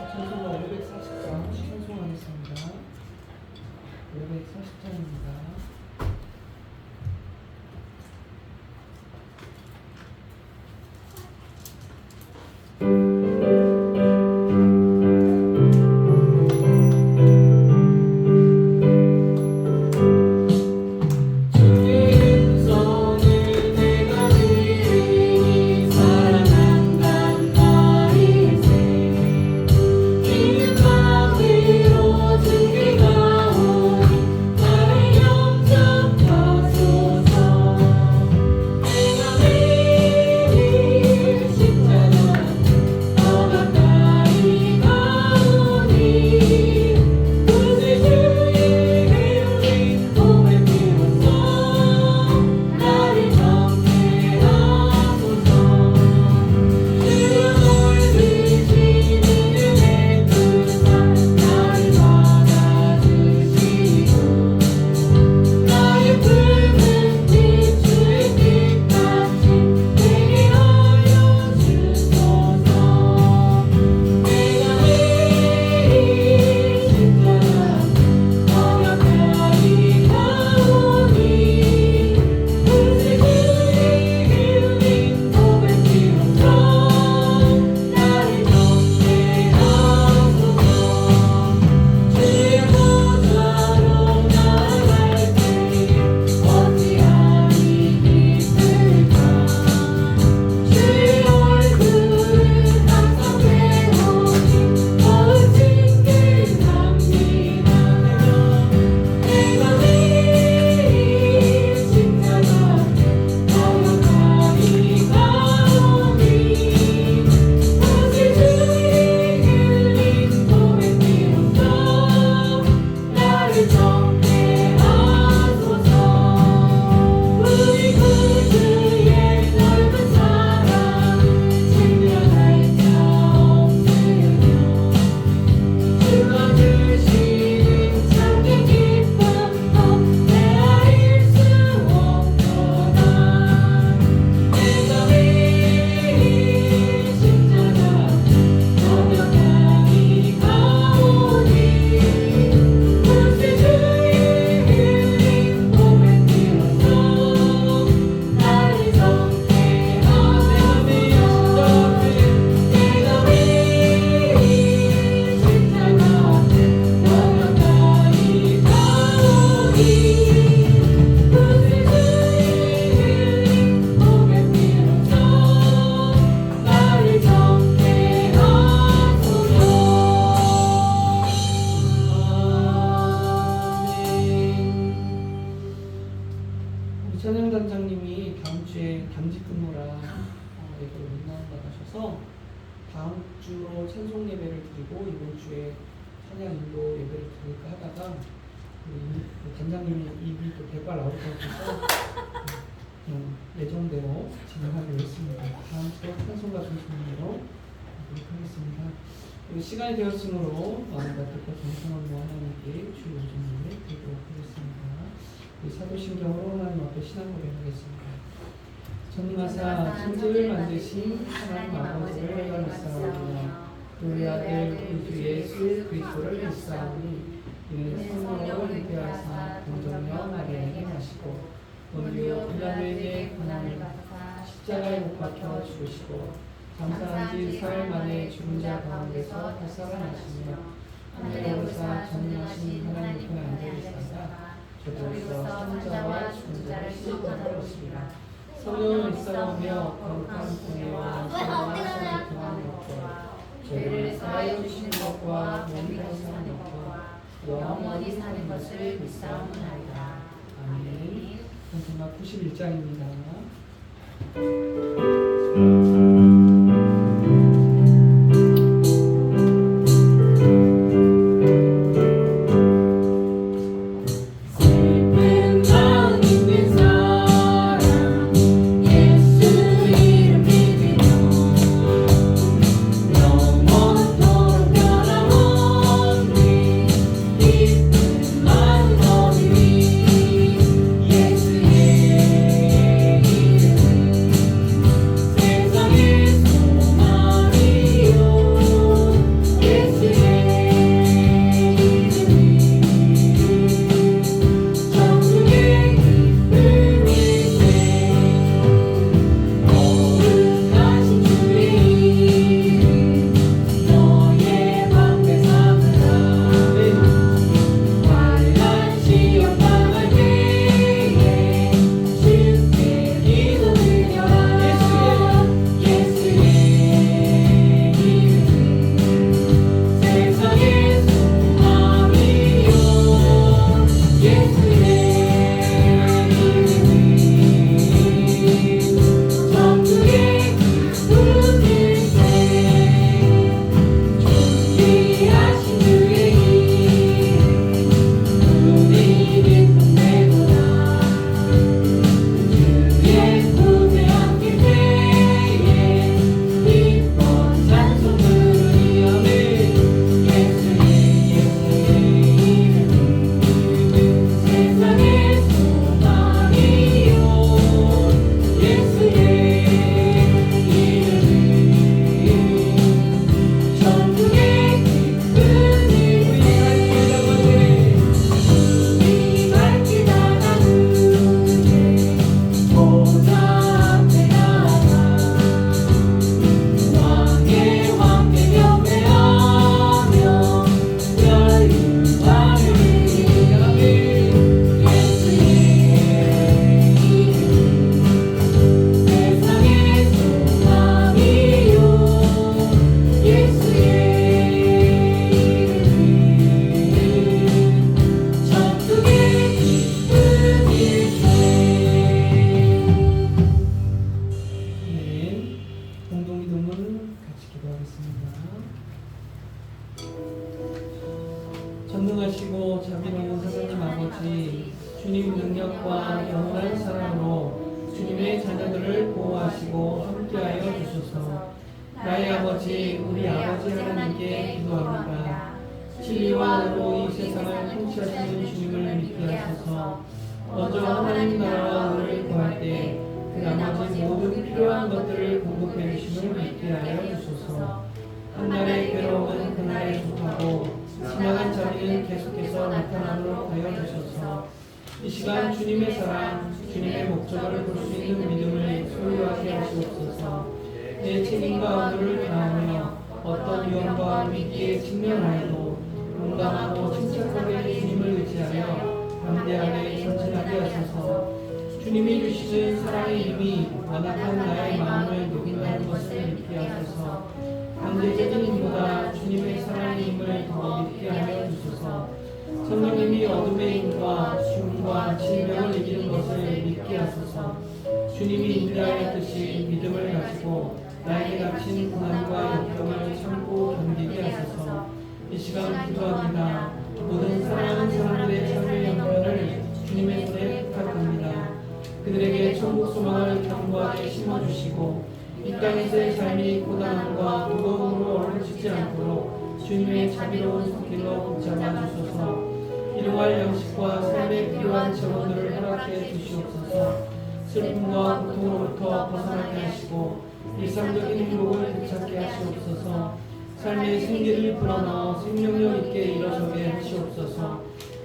찬송가 540장 찬송하겠습니다. 540장입니다. 찬양단장님이 다음 주에 당직 근무라 예배를 못 나가셔서 다음 주로 찬송 예배를 드리고 이번 주에 찬양 인도 예배를 드릴까 하다가 단장님이 입이 또 대발 나올 것 같아서 예정대로 진행하기로 했습니다. 다음 주 찬송가 중심으로 하도록 하겠습니다. 시간이 되었으므로 마음과 뜻과 정성을 모아 하나님께 주의 오전을 드리도록 하겠습니다. 사도신경으로 하나님 앞에 신앙고백 하겠습니다. 전능하사 천지를 만드신 하나님 아버지를 믿사오며 그의 아들 우리 주 예수 그리스도를 믿사오니 이는 성령으로 잉태하사 동정녀 마리아에게 나시고 본디오 빌라도에게 고난을 받으사 십자가에 못 박혀 죽으시고 장사한 지 사흘 만에 죽은 자 가운데서 되살아나시며 하늘에 오르사 전능하신 하나님 편에 앉으시다가 저주로서 산자와 죽은 자를 씻어내려 오시리라. 성령을 믿사오며 거룩한 공예와 성령과 성령을 얻고 죄를 사하여 주시는 것과 몸이 사는 것과 영원히 사는 것을 믿사옵나이다. 아멘. 찬송가 91장입니다. 예수의 이름 선하시고 자비로운 하나님 아버지, 주님 능력과 영원한 사랑으로 주님의 자녀들을 보호하시고 함께하여 주소서. 나의 아버지, 우리 아버지 하나님께 기도합니다. 진리와 의로 이 세상을 통치하시는 주님을 믿게 하소서. 먼저 하나님 나라와 의를 구할 때 그 나머지 모든 필요한 것들을 공급해 주심을 믿게 하여 주소서. 한날의 괴로움은 그날에 속하고 지나간 자비는 계속해서 나타나도록 하여 주소서. 이 시간 주님의 사랑, 주님의 목적을 볼 수 있는 믿음을 소유하게 하시옵소서. 내 책임과 의무를 다하며 어떤 위험과 위기에 직면하여도 용감하고 침착하게 주님을 의지하여 담대하게 전진하게 하소서. 주님이 주시는 사랑의 힘이 완악한 나의 마음을 녹인다는 것을 믿게 하소서. 강제적인 힘보다 주님의 사랑의 힘을 더 믿게 하여 주소서. 성령님이 어둠의 힘과 죽음과 질병을 이기는 것을 믿게 하소서. 주님이 인도하였듯이 믿음을 가지고 나에게 닥친 고난과 역경을 참고 견디게 하소서. 이 시간 기도합니다. 모든 사랑하는 사람들의 삶의 형편을 주님의 손에 부탁합니다. 그들에게 천국 소망을 견고하게 심어주시고 이 땅에서의 삶이 고단함과 무거움으로 얼어지지 않도록 주님의 자비로운 손길로 붙잡아 주소서. 일용할 양식과 삶에 필요한 재원들을 허락해 주시옵소서. 슬픔과 고통으로부터 벗어나게 하시고 일상적인 행복을 되찾게 하시옵소서. 삶의 생기를 불어넣어 생명력 있게 일어서게 하시옵소서.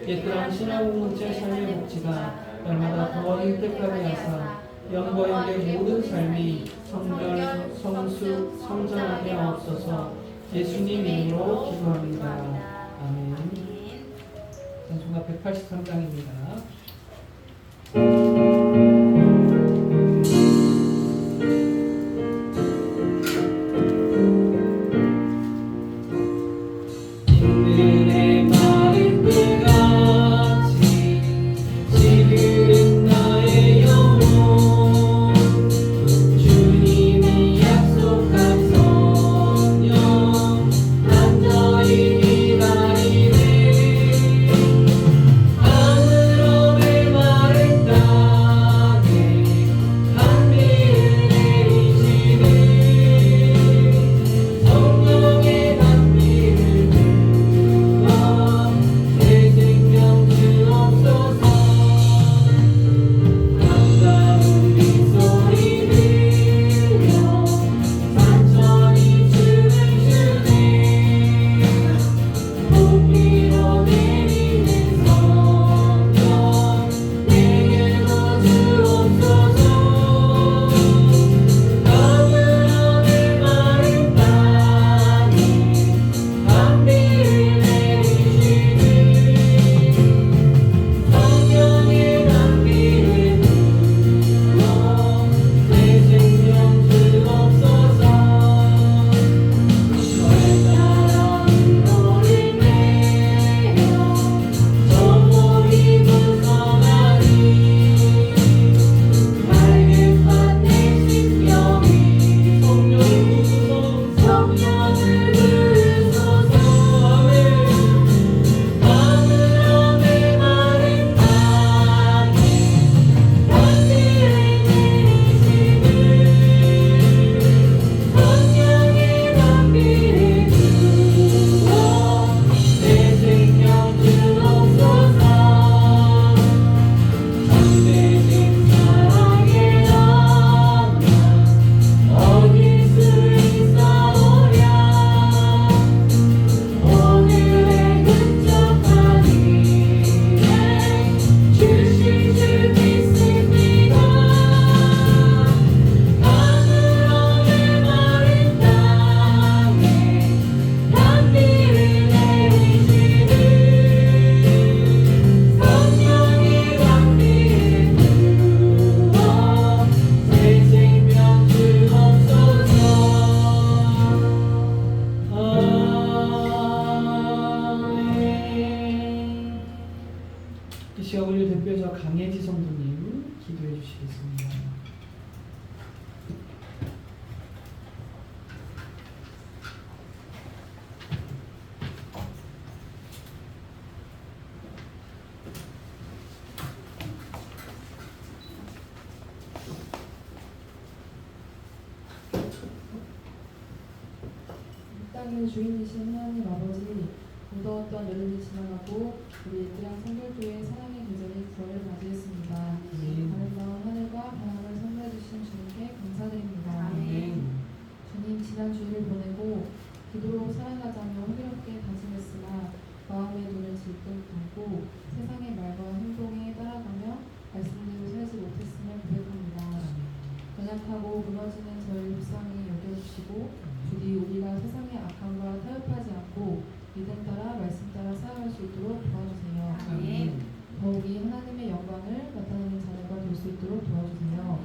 옛사람 신앙 공동체 삶의 목지가 날마다 더 윤택하게 하사 영과의 모든 삶이 성결, 성숙, 성장하게 하옵소서. 예수님 이름으로 기도합니다. 아멘. 찬송가 183장입니다. 안으로 만군의 주인이신 하나님 아버지, 무더웠던 여름이 지나가고 우리 예트랑 성결교회 사랑의 계절이 9월을 맞이했습니다. 아름다운 하늘과 바람을 선물해 주신 주님께 감사드립니다. 주님, 지난 주일을 보내고 기도로 살아가자며 흥미롭게 다짐했으나 마음의 눈을 질끈 감고 세상의 말과 행동에 따라가며 말씀대로 살지 못했음을 고백합니다. 연약하고 무너지는 저희 불쌍히 여겨주시고 주디 우리가 세상의 악함과 타협하지 않고 믿음 따라 말씀 따라 살아갈 수 있도록 도와주세요. 더욱이 하나님의 영광을 나타내는 자녀가 될 수 있도록 도와주세요.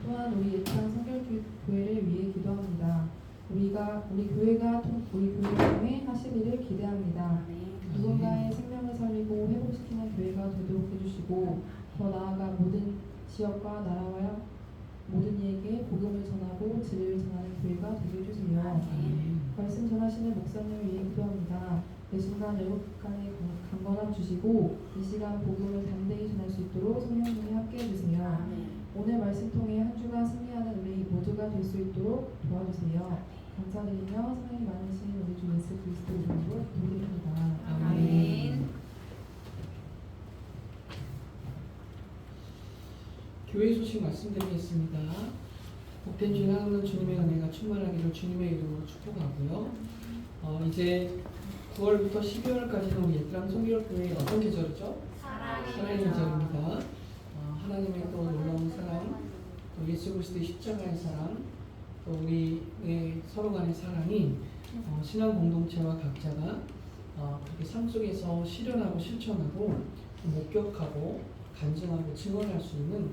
또한 우리 예트랑 성결교회를 위해 기도합니다. 우리 교회가 통해 하실 일을 기대합니다. 누군가의 생명을 살리고 회복시키는 교회가 되도록 해주시고 더 나아가 모든 지역과 나라와 모든 이에게 복음을 전하고 진리를 전하는 교회가 되게 해주세요. 말씀 전하시는 목사님을 위해 기도합니다. 매 순간 열국간의 강건함 주시고 이 시간 복음을 담대히 전할 수 있도록 성령님이 함께 해주세요. 오늘 말씀 통해 한 주간 승리하는 우리 모두가 될 수 있도록 도와주세요. 감사드리며 사랑이 많으신 우리 주 예수 그리스도 이름으로 기도드립니다. 아멘. 교회 소식 말씀드리겠습니다. 복된 주일 하나님 주님의 은혜가 충만하기를 주님의 이름으로 축복하고요. 이제 9월부터 12월까지는 우리 예트랑 성결교회 어떤 계절이죠? 사랑의 계절입니다. 하나님의 또 놀라운 사랑, 또 예수 그리스도의 십자가의 사랑, 또 우리의 서로 간의 사랑이 신앙 공동체와 각자가 그렇게 삶 속에서 실현하고 실천하고 목격하고 간증하고 증언할 수 있는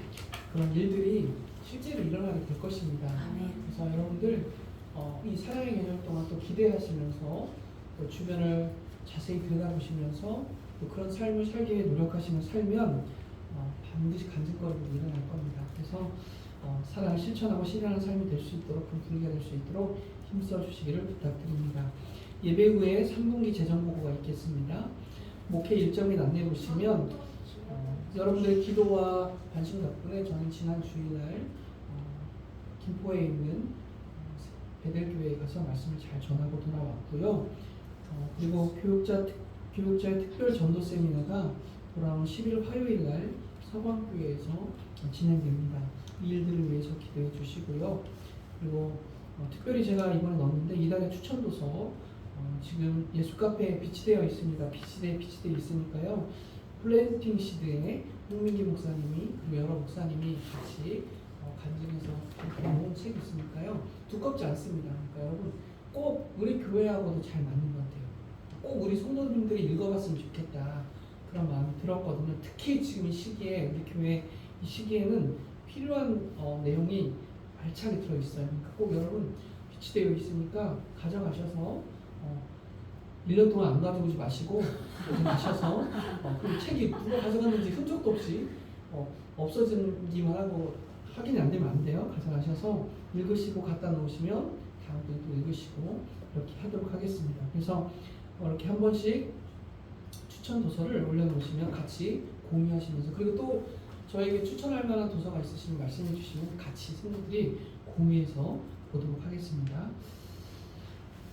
그런 일들이 실제로 일어나게 될 것입니다. 그래서 여러분들 이 사랑의 계절 동안 또 기대하시면서 또 주변을 자세히 들여다보시면서 또 그런 삶을 살기 위해 노력하시며 살면 반드시 간증거리가 일어날 겁니다. 그래서 사랑을 실천하고 실현하는 삶이 될 수 있도록 큰 분위기가 될 수 있도록 힘써 주시기를 부탁드립니다. 예배 후에 3분기 재정 보고가 있겠습니다. 목회 일정 및 안내 보시면 여러분들의 기도와 관심 덕분에 저는 지난 주일날 김포에 있는 베델교회에 가서 말씀을 잘 전하고 돌아왔고요. 그리고 교육자의 특별 전도 세미나가 돌아오는 10일 화요일날 서광교회에서 진행됩니다. 이 일들을 위해서 기도해 주시고요. 그리고 특별히 제가 이번에 넣었는데 이달의 추천도서 지금 예수카페에 비치되어 있습니다. 비치되어 있으니까요. 플랜팅 시드에 홍민기 목사님이 그리고 여러 목사님이 같이 간증해서 이렇게 놓은 책이 있으니까요. 두껍지 않습니다. 그러니까 여러분 꼭 우리 교회하고도 잘 맞는 것 같아요. 꼭 우리 성도님들이 읽어봤으면 좋겠다 그런 마음이 들었거든요. 특히 지금 이 시기에 우리 교회 이 시기에는 필요한 내용이 알차게 들어있어요. 그러니까 꼭 여러분 비치되어 있으니까 가져가셔서 1년 동안 안 가져오지 마시고 가셔서 그리고 책이 누가 가져갔는지 흔적도 없이 없어지기만 하고 확인이 안 되면 안 돼요. 가져가셔서 읽으시고 갖다 놓으시면 다음번에 또 읽으시고 이렇게 하도록 하겠습니다. 그래서 이렇게 한 번씩 추천 도서를 올려놓으시면 같이 공유하시면서 그리고 또 저에게 추천할 만한 도서가 있으시면 말씀해 주시면 같이 성도들이 공유해서 보도록 하겠습니다.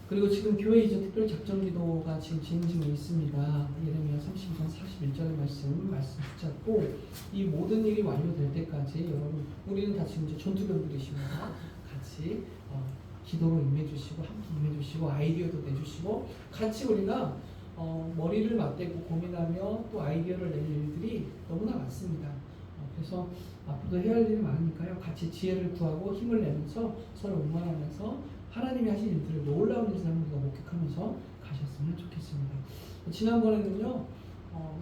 그리고 지금 교회 이전 특별 작전 기도가 지금 진행 중에 있습니다. 예레미야 32장 41절의 말씀 붙잡고 이 모든 일이 완료될 때까지 여러분 우리는 다 지금 이제 전투병들이십니다. 같이 기도로 임해주시고 함께 임해주시고 아이디어도 내주시고 같이 우리가 머리를 맞대고 고민하며 또 아이디어를 낼 일들이 너무나 많습니다. 그래서 앞으로도 해야 할 일이 많으니까요. 같이 지혜를 구하고 힘을 내면서 서로 응원하면서 하나님이 하신 일들을 놀라운 일들을 우리가 목격하면서 가셨으면 좋겠습니다. 지난번에는요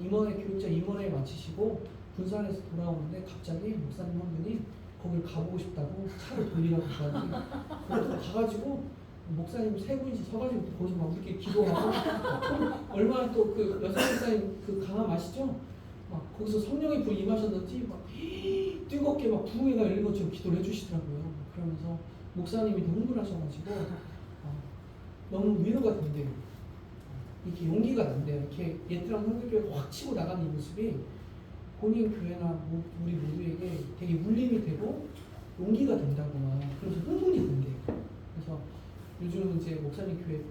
교육자 임원회 마치시고 군산에서 돌아오는데 갑자기 목사님 한 분이 거길 가보고 싶다고 차를 돌리라고 하더니 가가지고 목사님 세 분이 서가지고 거기서 막 이렇게 기도하고 얼마나 또 그 여성 목사님 그 강함 아시죠? 막 거기서 성령의 불이 임하셨는지 막 뜨겁게 막 부흥회가 열린 것처럼 기도를 해주시더라고요. 그러면서 목사님이 더 흥분하셔가지고 너무 위로가 된대요. 이렇게 용기가 난대요. 이렇게 예트랑 성결교회가 확 치고 나가는 이 모습이 본인 교회나 우리 모두에게 되게 울림이 되고 용기가 된다거나 그래서 흥분이 된대요. 그래서 요즘 이제 목사님 교회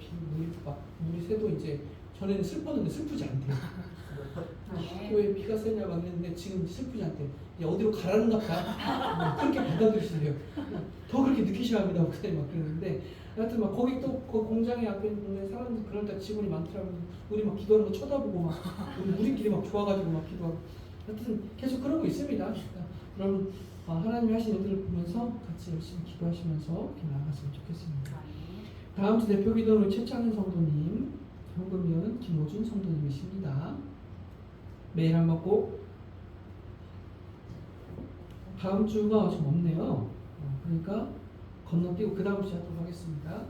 물이 새도 이제 전에는 슬펐는데 슬프지 않대요. 교회 비가 새냐 봤는데 지금 슬프지 않대요. 이제 어디로 가라는가 봐. 그렇게 받아들이시래요. 더 그렇게 느끼셔야 합니다. 목사님 막 그러는데 하여튼 막 거기 또 그 공장에 앞에 있는 사람들 그런다 직원이 많더라고요. 우리 막 기도하는 거 쳐다보고 막 우리끼리 막 좋아가지고 막 기도하고 하여튼 계속 그러고 있습니다. 그러니까 그럼 하나님이 하신 일들을 보면서 같이 열심히 기도하시면서 이렇게 나아갔으면 좋겠습니다. 다음 주 대표 기도는 최창현 성도님, 현금은 김호준 성도님이십니다. 메일 한번 꼭. 다음 주가 좀 없네요. 그러니까 건너뛰고 그 다음 주에 하도록 하겠습니다.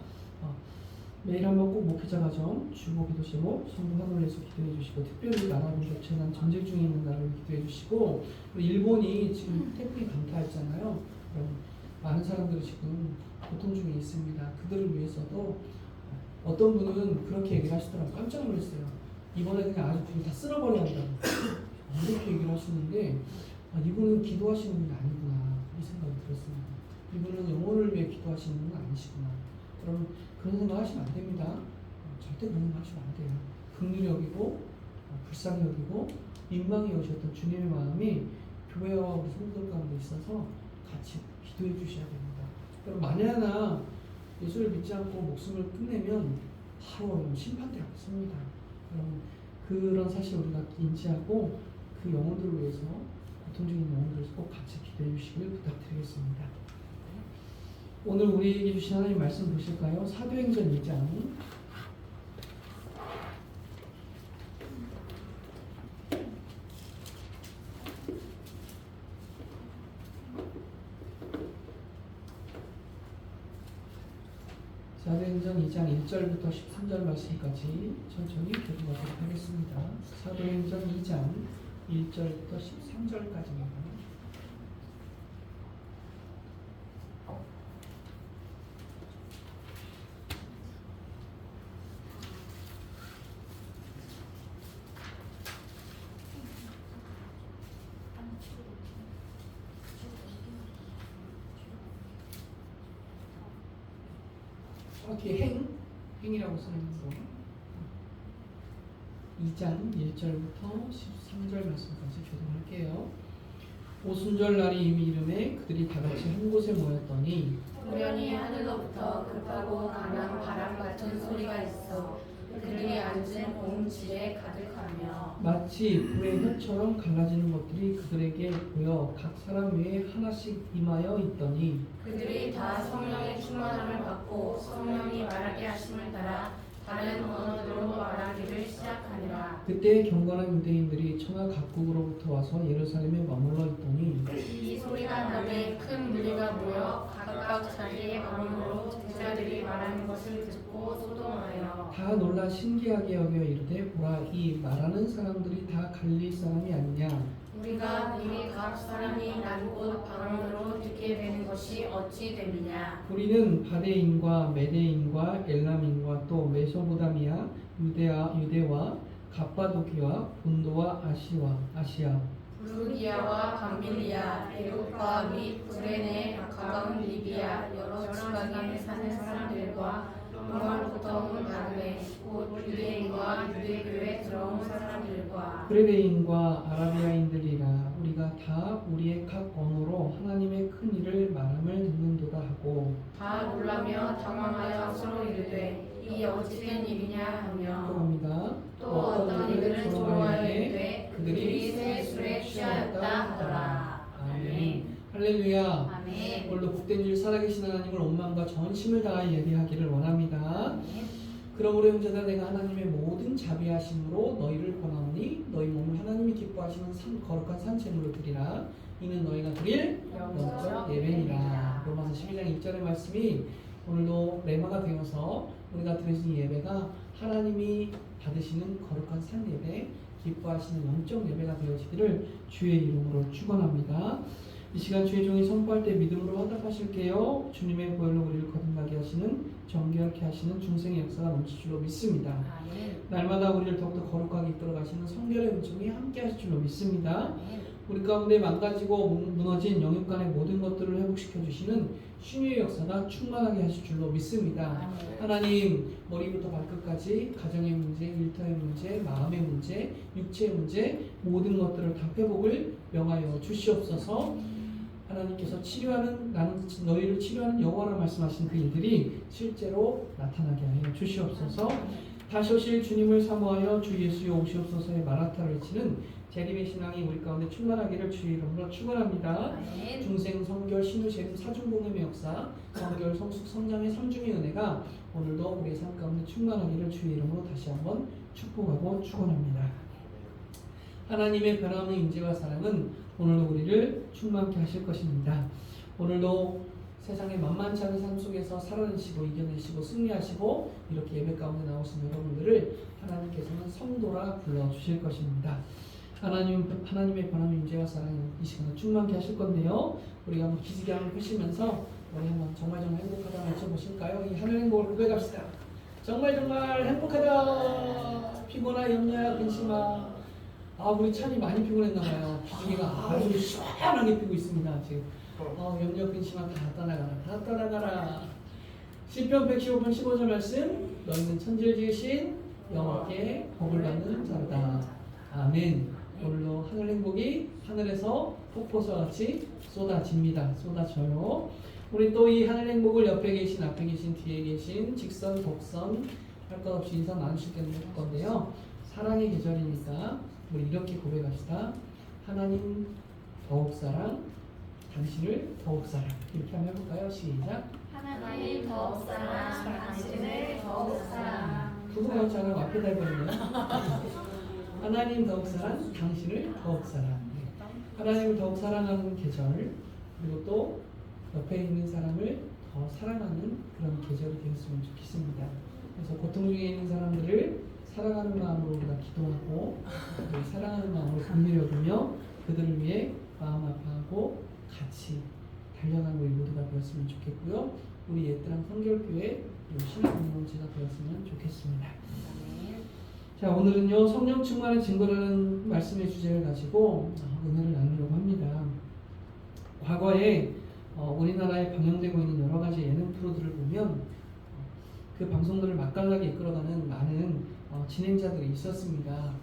메일 한번 꼭 목회자 가정 주보 기도 제목 성도 하늘에서 기도해 주시고 특별히 나라분들 재난 전쟁 중에 있는 나라를 기도해 주시고 일본이 지금 태풍이 강타했잖아요. 많은 사람들이 지금 고통 중에 있습니다. 그들을 위해서도 어떤 분은 그렇게 얘기를 하시더라고요. 깜짝 놀랐어요. 이번에 그냥 아주 그냥 다 쓸어버려야 한다고 이렇게 얘기를 하시는데 이분은 기도하시는 분이 아니구나 이 생각이 들었습니다. 이분은 영혼을 위해 기도하시는 분은 아니시구나. 그럼 그런 생각 하시면 안 됩니다. 절대 그런 생각 하시면 안 돼요. 긍휼히 여기고 불쌍히 여기고 민망히 여기셨던 주님의 마음이 교회와 우리 성도들 가운데 있어서 같이 기도해 주셔야 됩니다. 그럼 만에 하나 예수를 믿지 않고 목숨을 끝내면 바로 심판대에 섭니다. 그럼 그런 사실 우리가 인지하고 그 영혼들을 위해서 고통 중인 영혼들을 꼭 같이 기도해 주시길 부탁드리겠습니다. 오늘 우리에게 주신 하나님 말씀 보실까요? 사도행전 2장 사도행전 2장 1절부터 13절 말씀까지 천천히 교독하도록 하겠습니다. 사도행전 2장 1절부터 13절까지입니다. 정확히 행이라고 쓰는 거 2장 1절부터 13절 말씀까지 교독할게요. 오순절 날이 이미 이름에 그들이 다 같이 한 곳에 모였더니 우연히 하늘로부터 급하고 강한 바람 같은 소리가 있어 그들이 앉은 온 집에 가득하며 마치 불의 혀처럼 갈라지는 것들이 그들에게 보여 각 사람 위에 하나씩 임하여 있더니 그들이 다 성령의 충만함을 받고 성령이 말하게 하심을 따라 다른 언어들로 말하기를 시작하니라. 그때 경건한 유대인들이 천하 각국으로부터 와서 예루살렘에 머물러 있더니 이 소리가 나매 큰 무리가 모여 각각 자기의 언어로 제자들이 말하는 것을 듣고 소동하여 다 놀라 신기하게 여겨 이르되 보라 이 말하는 사람들이 다 갈릴리 사람이 아니냐. 우리가 미리 각 사람이 난 곳 방언으로 듣게 되는 것이 어찌 됨이냐. 우리는 바데인과 메데인과 엘람인과 또 메소포타미아 유대와 갑바도기와 본도와 아시아 부르기아와 밤빌리아, 애국과 및 구레네 가까운 리비아 여러 지방에 사는 사람들과 로마로부터 온 나그네 곧 유대인과 유대교에 들어온 사람들과 그레데인과 아라비아인들이라 우리가 다 우리의 각 언어로 하나님의 큰 일을 말함을 듣는도다 하고 다 놀라며 당황하여 서로 이르되 이 어찌된 일이냐 또 하며 합니다. 또 어떤 이들은 조롱하여 이르되 그들이 새 술에 취하였다 하더라. 아멘. 할렐루야. 아멘. 오늘도 복된 줄 살아계신 하나님을 온 마음과 전심을 다하여 예배하기를 원합니다. 그러므로 형제들아 내가 하나님의 모든 자비하심으로 너희를 권하오니 너희 몸을 하나님이 기뻐하시는 거룩한 산제물로 드리라. 이는 너희가 드릴 영적 예배니라. 로마서 12장 1절의 말씀이 오늘도 레마가 되어서 우리가 드리는 예배가 하나님이 받으시는 거룩한 산 예배, 기뻐하시는 영적 예배가 되어지기를 주의 이름으로 축원합니다. 이 시간 주의 종이 선포할 때 믿음으로 화답하실게요. 주님의 보혈로 우리를 거듭나게 하시는 정결케 하시는 중생의 역사가 넘칠 줄로 믿습니다. 아멘. 날마다 우리를 더욱더 거룩하게 이끌어 가시는 성결의 은총이 함께 하실 줄로 믿습니다. 아멘. 우리 가운데 망가지고 무너진 영육 간의 모든 것들을 회복시켜 주시는 신유의 역사가 충만하게 하실 줄로 믿습니다. 하나님, 머리부터 발끝까지 가정의 문제, 일터의 문제, 마음의 문제, 육체의 문제 모든 것들을 다 회복을 명하여 주시옵소서. 하나님께서 치료하는, 나는 너희를 치료하는 여호와라 말씀하신 그 일들이 실제로 나타나게 하여 주시옵소서. 다시 오실 주님을 사모하여 주 예수여 오시옵소서의 마라타를 외치는 재림의 신앙이 우리 가운데 충만하기를 주의 이름으로 축원합니다. 중생, 성결, 신유, 재림, 사중공임의 역사, 성결, 성숙, 성장의 삼중의 은혜가 오늘도 우리의 삶 가운데 충만하기를 주의 이름으로 다시 한번 축복하고 축원합니다. 하나님의 변함없는 인재와 사랑은 오늘도 우리를 충만케 하실 것입니다. 오늘도 세상의 만만치 않은 삶 속에서 살아내시고 이겨내시고 승리하시고 이렇게 예배 가운데 나오신 여러분들을 하나님께서는 성도라 불러주실 것입니다. 하나님의 변함의 인재와 사랑이 이 시간에 충만케 하실 건데요. 우리가 한번 기지개 한번 펴시면서 우리 한번 정말 행복하다 외쳐보실까요? 이 하늘 행복을 고백합시다. 정말 행복하다. 피곤하 염려야 근심아. 우리 찬이 많이 피곤했나봐요. 기지개가 아주 시원하게 피고 있습니다. 지금 염려 근심아 다 떠나가라. 다 떠나가라. 시편 115편 15절 말씀. 너희는 천지를 지으신 여호와께 복을 받는 자로다. 아멘. 오늘도 하늘 행복이 하늘에서 폭포수와 같이 쏟아집니다. 쏟아져요. 우리 또 이 하늘 행복을 옆에 계신, 앞에 계신, 뒤에 계신 직선, 곡선 할 것 없이 인사 나누실 건데요. 사랑의 계절이니까 우리 이렇게 고백합시다. 하나님 더욱 사랑, 당신을 더욱 사랑. 이렇게 한번 해볼까요? 시작. 하나님 더욱 사랑, 당신을 더욱 사랑. 그거 같지 않아요? 앞에다 해버리네요. 하나님 더욱 사랑, 당신을 더욱 사랑. 하나님을 더욱 사랑하는 계절, 그리고 또 옆에 있는 사람을 더 사랑하는 그런 계절이 되었으면 좋겠습니다. 그래서 고통 중에 있는 사람들을 사랑하는 마음으로 우리가 기도하고 사랑하는 마음으로 긍휼히 그들을 위해 마음 아파하고 같이 달려가는 우리 모두가 되었으면 좋겠고요. 우리 옛사랑 성결교회 신앙 공동체가 되었으면 좋겠습니다. 자, 오늘은요 성령 충만의 증거라는 말씀의 주제를 가지고 은혜를 나누려고 합니다. 과거에 우리나라에 방영되고 있는 여러 가지 예능 프로들을 보면 그 방송들을 맛깔나게 이끌어가는 많은 진행자들이 있었습니다.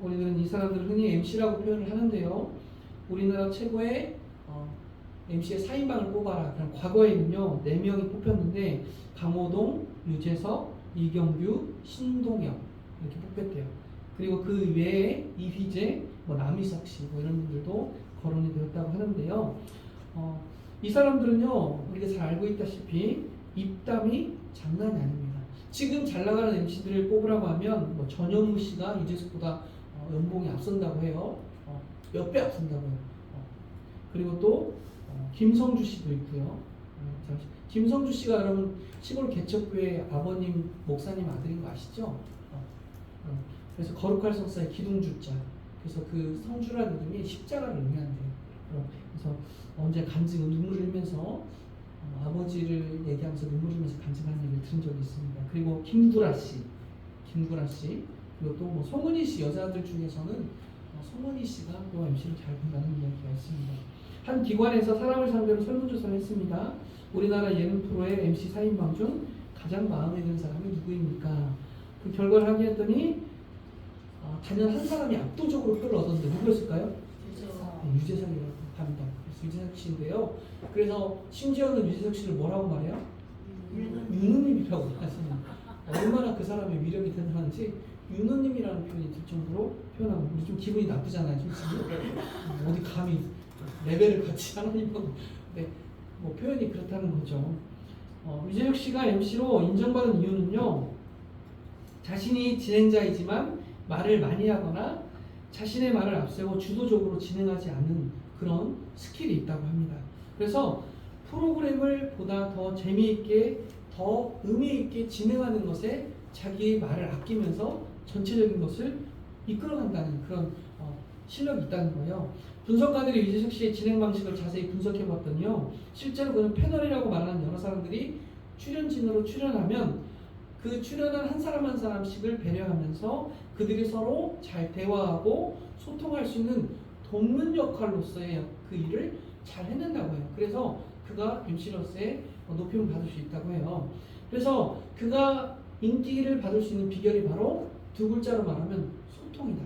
우리들은 이 사람들을 흔히 MC라고 표현을 하는데요. 우리나라 최고의 MC의 4인방을 뽑아라. 그럼 과거에는요 4명이 뽑혔는데 강호동, 유재석, 이경규, 신동엽 이렇게 뽑혔대요. 그리고 그 외에 이휘재, 남희석 씨 이런 분들도 거론이 되었다고 하는데요. 이 사람들은요 우리가 잘 알고 있다시피 입담이 장난이 아닙니다. 지금 잘 나가는 MC들을 뽑으라고 하면 전현무 씨가 유재석보다 연봉이 앞선다고 해요. 몇 배 앞선다고 해요. 그리고 또 김성주 씨도 있고요. 김성주 씨가 여러분 시골 개척교회 아버님 목사님 아들인 거 아시죠? 그래서 거룩할 성사의 기둥주자. 그래서 그 성주라는 이름이 십자가를 의미한대요. 그래서 언제 간증 눈물을 흘리면서 아버지를 얘기하면서 눈물을 흘리면서 간증하는 얘기를 들은 적이 있습니다. 그리고 김구라 씨, 그리고 또 송은희 씨 여자들 중에서는 송은희 씨가 또 MC를 잘 본다는 이야기가 있습니다. 한 기관에서 사람을 상대로 설문조사를 했습니다. 우리나라 예능 프로의 MC 4인방 중 가장 마음에 드는 사람이 누구입니까? 그 결과를 확인했더니 단연 한 사람이 압도적으로 표를 얻었는데 누구였을까요? 유재석이라고 합니다. 그래서 유재석 씨인데요. 그래서 심지어는 유재석 씨를 뭐라고 말해요? 유느님이라고 하시는 얼마나 그 사람의 위력이 대단한지 유느님이라는 표현이 들 정도로 표현하고 우리 좀 기분이 나쁘잖아요. 솔직히 어디 감히 레벨을 같이 하나님하고 표현이 그렇다는 거죠. 유재석 씨가 MC로 인정받은 이유는요. 자신이 진행자이지만 말을 많이 하거나 자신의 말을 앞세워 주도적으로 진행하지 않는 그런 스킬이 있다고 합니다. 그래서 프로그램을 보다 더 재미있게 더 의미있게 진행하는 것에 자기의 말을 아끼면서 전체적인 것을 이끌어간다는 그런 실력이 있다는 거예요. 분석가들이 유재석 씨의 진행 방식을 자세히 분석해봤더니요. 실제로 그는 패널이라고 말하는 여러 사람들이 출연진으로 출연하면 그 출연한 한 사람 한 사람씩을 배려하면서 그들이 서로 잘 대화하고 소통할 수 있는 돕는 역할로서의 그 일을 잘 해낸다고 해요. 그래서 그가 MC로서의 높임을 받을 수 있다고 해요. 그래서 그가 인기를 받을 수 있는 비결이 바로 두 글자로 말하면 소통이다.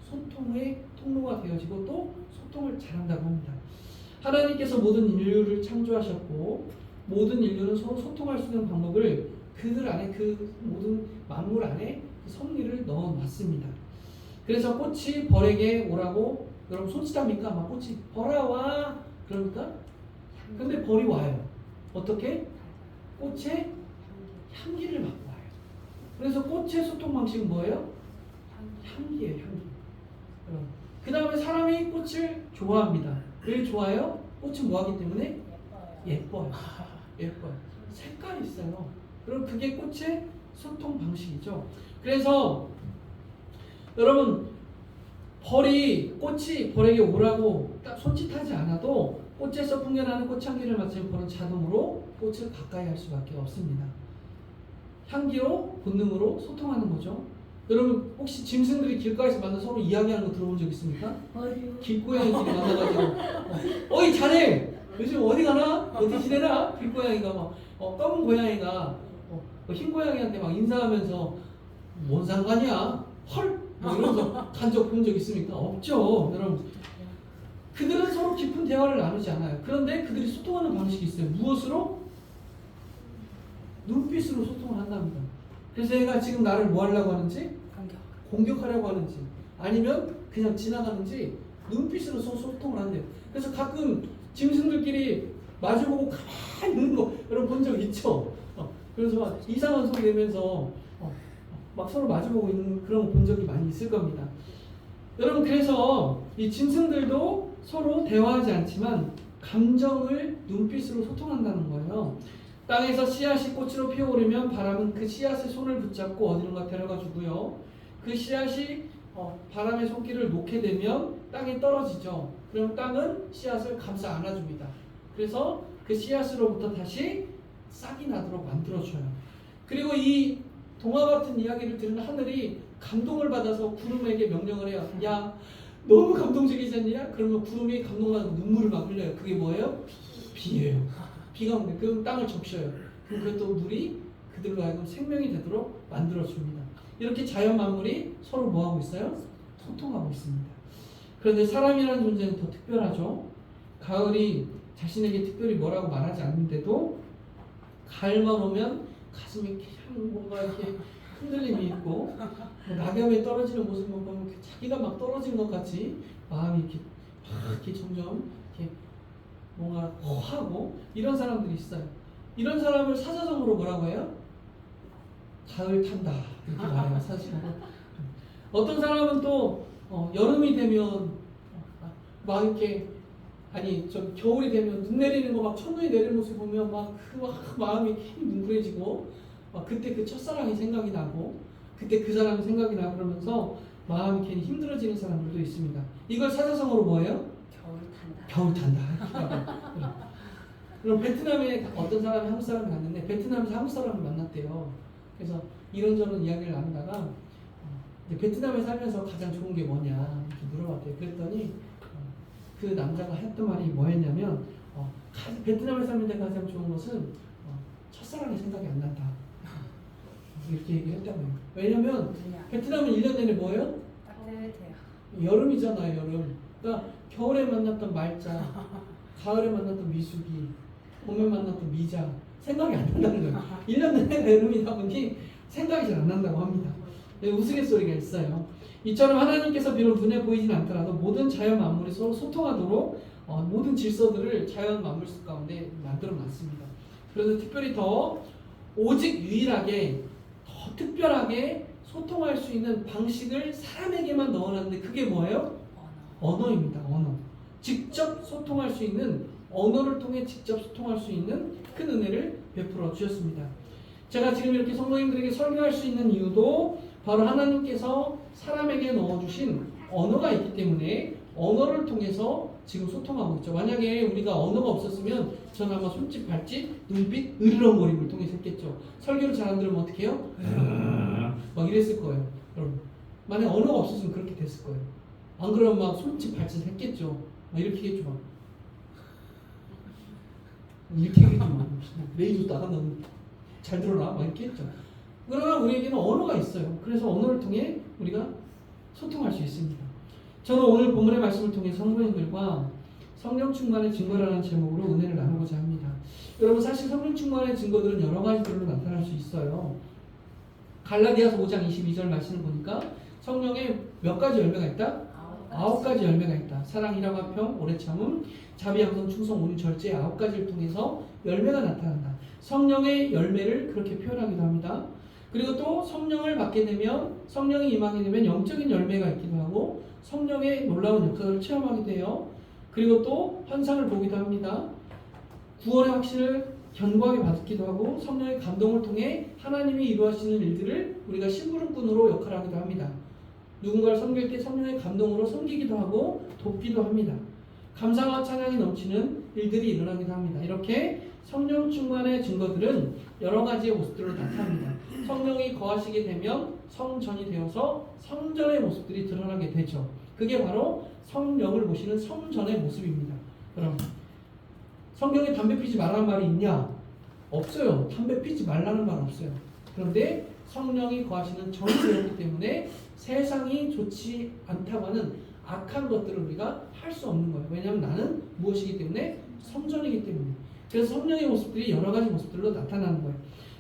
소통의 통로가 되어지고 또 소통을 잘한다고 합니다. 하나님께서 모든 인류를 창조하셨고 모든 인류는 서로 소통할 수 있는 방법을 그들 안에 그 모든 만물 안에 그 섭리를 넣어놨습니다. 그래서 꽃이 벌에게 오라고 여러분 손짓합니까? 막 꽃이 벌아 와 그러니까 근데 벌이 와요. 어떻게? 꽃의 향기를 맡고 와요. 그래서 꽃의 소통 방식은 뭐예요? 향기예요. 향기. 그 다음에 사람이 꽃을 좋아합니다. 왜 좋아요? 꽃은 뭐하기 때문에? 예뻐요. 예뻐요. 색깔이 있어요. 그럼 그게 꽃의 소통 방식이죠. 그래서 여러분 꽃이 벌에게 오라고 딱 손짓하지 않아도 꽃에서 풍겨나는 꽃향기를 맡으면 벌은 자동으로 꽃을 가까이 할 수밖에 없습니다. 향기로 본능으로 소통하는 거죠. 여러분 혹시 짐승들이 길가에서 만나 서로 이야기하는 거 들어본 적 있습니까? 길고양이들이 만나가지고 어이 자네 요즘 어디 가나? 어디 지내나? 길고양이가 막 검은 고양이가 흰 고양이한테 막 인사하면서 뭔 상관이야? 헐! 뭐 이러면서 간 적 본 적 있습니까? 없죠. 여러분 그들은 서로 깊은 대화를 나누지 않아요. 그런데 그들이 소통하는 방식이 있어요. 무엇으로? 눈빛으로 소통을 한답니다. 그래서 얘가 지금 나를 뭐 하려고 하는지 공격하려고 하는지 아니면 그냥 지나가는지 눈빛으로 소통을 한대요. 그래서 가끔 짐승들끼리 마주보고 가만히 있는 거 여러분 본 적 있죠? 그래서 막 이상한 소리 내면서 막 서로 마주보고 있는 그런 거 본 적이 많이 있을 겁니다. 여러분 그래서 이 짐승들도 서로 대화하지 않지만 감정을 눈빛으로 소통한다는 거예요. 땅에서 씨앗이 꽃으로 피어오르면 바람은 그 씨앗에 손을 붙잡고 어디론가 데려가 주고요. 그 씨앗이 바람의 손길을 놓게 되면 땅에 떨어지죠. 그럼 땅은 씨앗을 감싸 안아줍니다. 그래서 그 씨앗으로부터 다시 싹이 나도록 만들어줘요. 그리고 이 동화 같은 이야기를 들은 하늘이 감동을 받아서 구름에게 명령을 해요. 야, 너무 감동적이지 않냐? 그러면 구름이 감동받아서 눈물을 막 흘려요. 그게 뭐예요? 비예요. 비가 오는데 그럼 땅을 적셔요. 그럼 그것도 물이 그들로 하여금 생명이 되도록 만들어줍니다. 이렇게 자연 만물이 서로 뭐하고 있어요? 소통하고 있습니다. 그런데 사람이라는 존재는 더 특별하죠. 가을이 자신에게 특별히 뭐라고 말하지 않는데도 가을만 오면 가슴에 그냥 뭔가 이렇게 흔들림이 있고 낙엽에 떨어지는 모습만 보면 자기가 막 떨어진 것 같이 마음이 이렇게 점점 이렇게 뭔가 허하고 이런 사람들이 있어요. 이런 사람을 사자성어로 뭐라고 해요? 가을 탄다 이렇게 말해요. 사자성어로. 어떤 사람은 또 여름이 되면 막 이렇게 겨울이 되면 눈 내리는 거 막 첫눈이 내리는 모습 보면 막 마음이 뭉클해지고 그때 그 첫사랑이 생각이 나고 그때 그 사람이 생각이 나고 그러면서 마음이 괜히 힘들어지는 사람들도 있습니다. 이걸 사자성어로 뭐예요? 겨울 탄다. 그럼 베트남에 어떤 사람이 한국 사람이 갔는데 베트남에서 한국 사람을 만났대요. 그래서 이런저런 이야기를 나누다가 베트남에 살면서 가장 좋은 게 뭐냐 이렇게 물어봤대요. 그랬더니 그 남자가 했던 말이 뭐였냐면 베트남에 사는데 가장 좋은 것은 첫사랑이 생각이 안 난다. 이렇게 얘기했다고요. 왜냐면 베트남은 1년 내내 뭐예요? 따뜻해요. 여름이잖아요. 여름. 그러니까 겨울에 만났던 말자, 가을에 만났던 미숙이, 봄에 만났던 미자 생각이 안 난다는 거예요. 1년 내내 여름이다 보니 생각이 잘 안 난다고 합니다. 우스갯소리가 있어요. 이처럼 하나님께서 비록 눈에 보이진 않더라도 모든 자연 만물이 서로 소통하도록 모든 질서들을 자연 만물 가운데 만들어 놨습니다. 그래서 특별히 오직 유일하게 더 특별하게 소통할 수 있는 방식을 사람에게만 넣어놨는데 그게 뭐예요? 언어입니다. 언어. 직접 소통할 수 있는 언어를 통해 직접 소통할 수 있는 큰 은혜를 베풀어 주셨습니다. 제가 지금 이렇게 성도님들에게 설교할 수 있는 이유도 바로 하나님께서 사람에게 넣어주신 언어가 있기 때문에 언어를 통해서 지금 소통하고 있죠. 만약에 우리가 언어가 없었으면 저는 아마 손짓, 발짓, 눈빛, 으르렁거림을 통해서 했겠죠. 설교를 잘 안 들으면 어떻게 해요? 막 이랬을 거예요. 여러분. 만약 언어가 없었으면 그렇게 됐을 거예요. 안 그러면 막 손짓 발짓 했겠죠. 막 이렇게 했죠. 막. 이렇게 했겠죠. 막. 레이저 따가 너무 잘 들어라. 막 이렇게 했죠. 그러나 우리에게는 언어가 있어요. 그래서 언어를 통해 우리가 소통할 수 있습니다. 저는 오늘 본문의 말씀을 통해 성도님들과 성령 충만의 증거라는 제목으로 은혜를 나누고자 합니다. 여러분 사실 성령 충만의 증거들은 여러 가지들로 나타날 수 있어요. 갈라디아서 5장 22절 말씀을 보니까 성령에 몇 가지 열매가 있다? 9가지 열매가 있다. 사랑, 희락, 화평, 오래 참음, 자비, 양선, 충성, 온유, 절제 9가지를 통해서 열매가 나타난다. 성령의 열매를 그렇게 표현하기도 합니다. 그리고 또 성령을 받게 되면 성령이 임하게 되면 영적인 열매가 있기도 하고 성령의 놀라운 역사를 체험하게 돼요. 그리고 또 환상을 보기도 합니다. 구원의 확신을 견고하게 받기도 하고 성령의 감동을 통해 하나님이 이루어지는 일들을 우리가 심부름꾼으로 역할하기도 합니다. 누군가를 섬길 때 성령의 감동으로 섬기기도 하고 돕기도 합니다. 감사와 찬양이 넘치는 일들이 일어나기도 합니다. 이렇게 성령 충만의 증거들은 여러 가지의 모습들로 나타납니다. 성령이 거하시게 되면 성전이 되어서 성전의 모습들이 드러나게 되죠. 그게 바로 성령을 모시는 성전의 모습입니다. 그럼 성경에 담배 피지 말라는 말이 있냐? 없어요. 담배 피지 말라는 말 없어요. 그런데 성령이 거하시는 전이 되었기 때문에 세상이 좋지 않다고 하는 악한 것들을 우리가 할 수 없는 거예요. 왜냐하면 나는 무엇이기 때문에? 성전이기 때문에. 그래서 성령의 모습들이 여러 가지 모습들로 나타나는 거예요.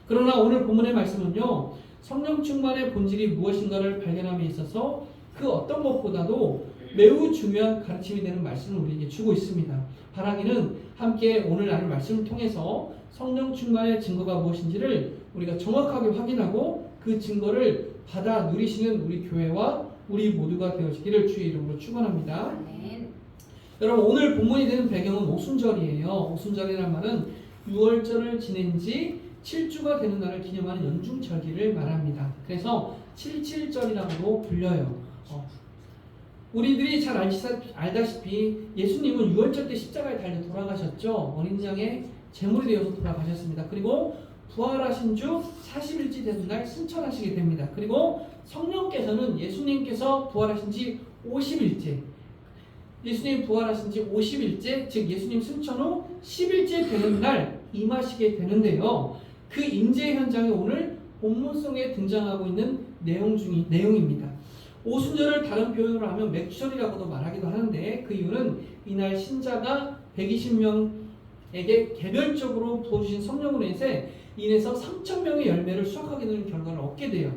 그러나 오늘 본문의 말씀은요, 성령 충만의 본질이 무엇인가를 발견함에 있어서 그 어떤 것보다도 매우 중요한 가르침이 되는 말씀을 우리에게 주고 있습니다. 바라기는 함께 오늘 나눌 말씀을 통해서 성령 충만의 증거가 무엇인지를 우리가 정확하게 확인하고 그 증거를 받아 누리시는 우리 교회와 우리 모두가 되어지기를 주의 이름으로 축원합니다. 여러분 오늘 본문이 되는 배경은 오순절이에요. 오순절이라는 말은 6월절을 지낸 지 7주가 되는 날을 기념하는 연중절기를 말합니다. 그래서 77절이라고도 불려요. 우리들이 잘 알다시피 예수님은 6월절 때 십자가에 달려 돌아가셨죠. 어린 양의 제물이 되어서 돌아가셨습니다. 그리고 부활하신 주 40일째 되는 날 승천하시게 됩니다. 그리고 성령께서는 예수님께서 부활하신 지 50일째, 예수님 부활하신 지 50일째, 즉 예수님 승천 후 10일째 되는 날 임하시게 되는데요. 그 임재 현장에 오늘 본문 속에 등장하고 있는 내용입니다. 오순절을 다른 표현으로 하면 맥주절이라고도 말하기도 하는데 그 이유는 이날 신자가 120명에게 개별적으로 부어주신 성령으로 인해서 3,000명의 열매를 수확하게 되는 결과를 얻게 돼요.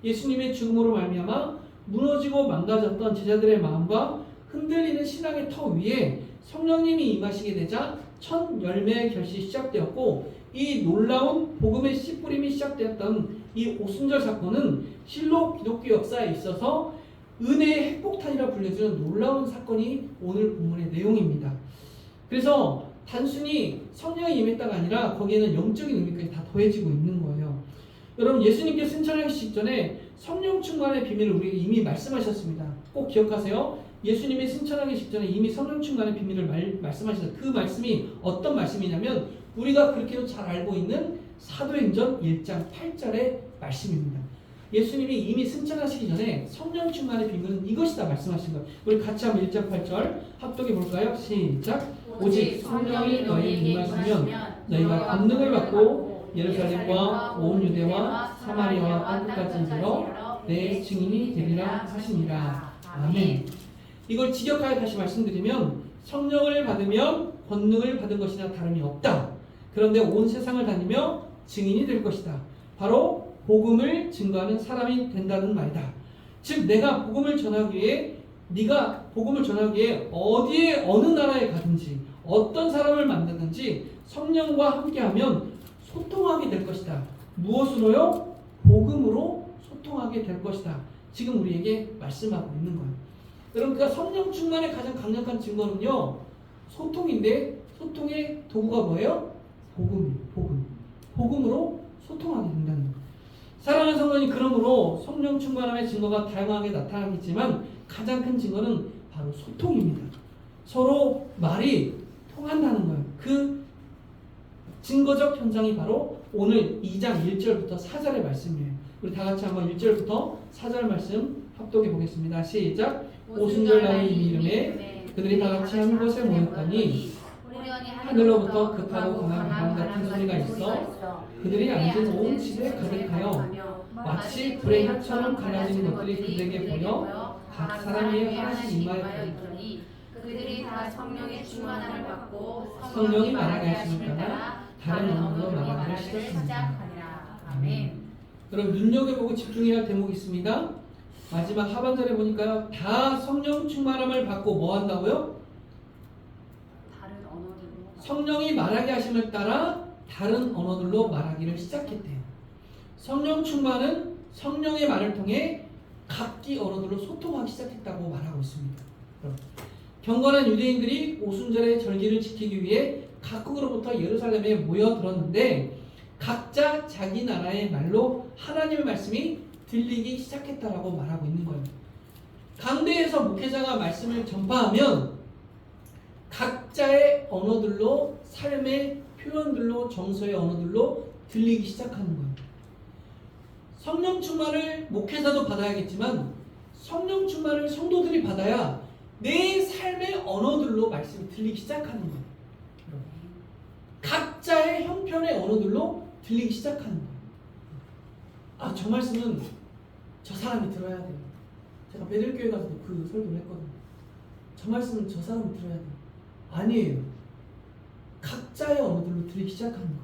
예수님의 죽음으로 말미암아 무너지고 망가졌던 제자들의 마음과 흔들리는 신앙의 터 위에 성령님이 임하시게 되자 첫 열매의 결실이 시작되었고 이 놀라운 복음의 씨뿌림이 시작되었던 이 오순절 사건은 실로 기독교 역사에 있어서 은혜의 핵폭탄이라 불려지는 놀라운 사건이 오늘 본문의 내용입니다. 그래서 단순히 성령이 임했다가 아니라 거기에는 영적인 의미까지 다 더해지고 있는 거예요. 여러분 예수님께 승천하기 직전에 성령 충만의 비밀을 우리에게 이미 말씀하셨습니다. 꼭 기억하세요. 예수님이 승천하기 직전에 이미 성령 충만의 비밀을 말씀하셨어요. 그 말씀이 어떤 말씀이냐면 우리가 그렇게도 잘 알고 있는 사도행전 1장 8절의 말씀입니다. 예수님이 이미 승천하시기 전에 성령 충만의 비밀은 이것이다 말씀하신 거예요. 우리 같이 한번 1장 8절 합독해 볼까요? 시작. 오직 성령이 너희에게 임하시면 너희가 권능을 받고 예루살렘과 온 유대와 사마리아와 땅끝까지 이르러 내 증인이 되리라 하시니라. 아멘. 이걸 직역하여 다시 말씀드리면 성령을 받으면 권능을 받은 것이나 다름이 없다. 그런데 온 세상을 다니며 증인이 될 것이다. 바로 복음을 증거하는 사람이 된다는 말이다. 즉 내가 복음을 전하기 위해 네가 복음을 전하기 위해 어디에 어느 나라에 가든지 어떤 사람을 만나든지 성령과 함께하면 소통하게 될 것이다. 무엇으로요? 복음으로 소통하게 될 것이다. 지금 우리에게 말씀하고 있는 거예요. 여러분 그러니까 성령 충만의 가장 강력한 증거는요. 소통인데 소통의 도구가 뭐예요? 복음. 복음으로 소통하게 된다는 거예요. 사랑하는 성도님 그러므로 성령 충만함의 증거가 다양하게 나타나겠지만 가장 큰 증거는 바로 소통입니다. 서로 말이 통한다는 거예요. 그 증거적 현상이 바로 오늘 2장 1절부터 4절의 말씀이에요. 우리 다 같이 한번 1절부터 4절 말씀 합독해 보겠습니다. 시작. 오순절 나는 이름에 그들이 다 같이 한 곳에 모였더니 하늘로부터 급하고 강한 바람 같은 소리가 있어 그들이 앉은 온 집에 가득하여 마치 불의 혀처럼 갈라진 것들이 그들에게 보여 각 사람이 하나씩 이마에 있더니 그들이 다 성령의 충만함을 받고 성령이 말하게 하심을 따라 다른 언어로 말하기를 시작합니다. 시작하니라. 아멘. 여러분 눈여겨보고 집중해야 할 대목이 있습니다. 마지막 하반절에 보니까요. 다 성령 충만함을 받고 뭐 한다고요? 다른 언어들로 성령이 말하게 하심을 따라 다른 언어들로 말하기를 시작했대요. 성령 충만은 성령의 말을 통해 각기 언어들로 소통하기 시작했다고 말하고 있습니다. 경건한 유대인들이 오순절의 절기를 지키기 위해 각국으로부터 예루살렘에 모여들었는데 각자 자기 나라의 말로 하나님의 말씀이 들리기 시작했다라고 말하고 있는 거예요. 강대에서 목회자가 말씀을 전파하면 각자의 언어들로 삶의 표현들로 정서의 언어들로 들리기 시작하는 거예요. 성령 충만을 목회자도 받아야겠지만 성령 충만을 성도들이 받아야 내 삶의 언어들로 말씀이 들리기 시작하는 거예요. 각자의 형편의 언어들로 들리기 시작하는 거예요. 아, 저 말씀은 저 사람이 들어야 돼요. 제가 베들교회 가서도 그 설교를 했거든요. 저 말씀은 저 사람이 들어야 돼요. 아니에요. 각자의 언어들로 들리기 시작하는 거예요.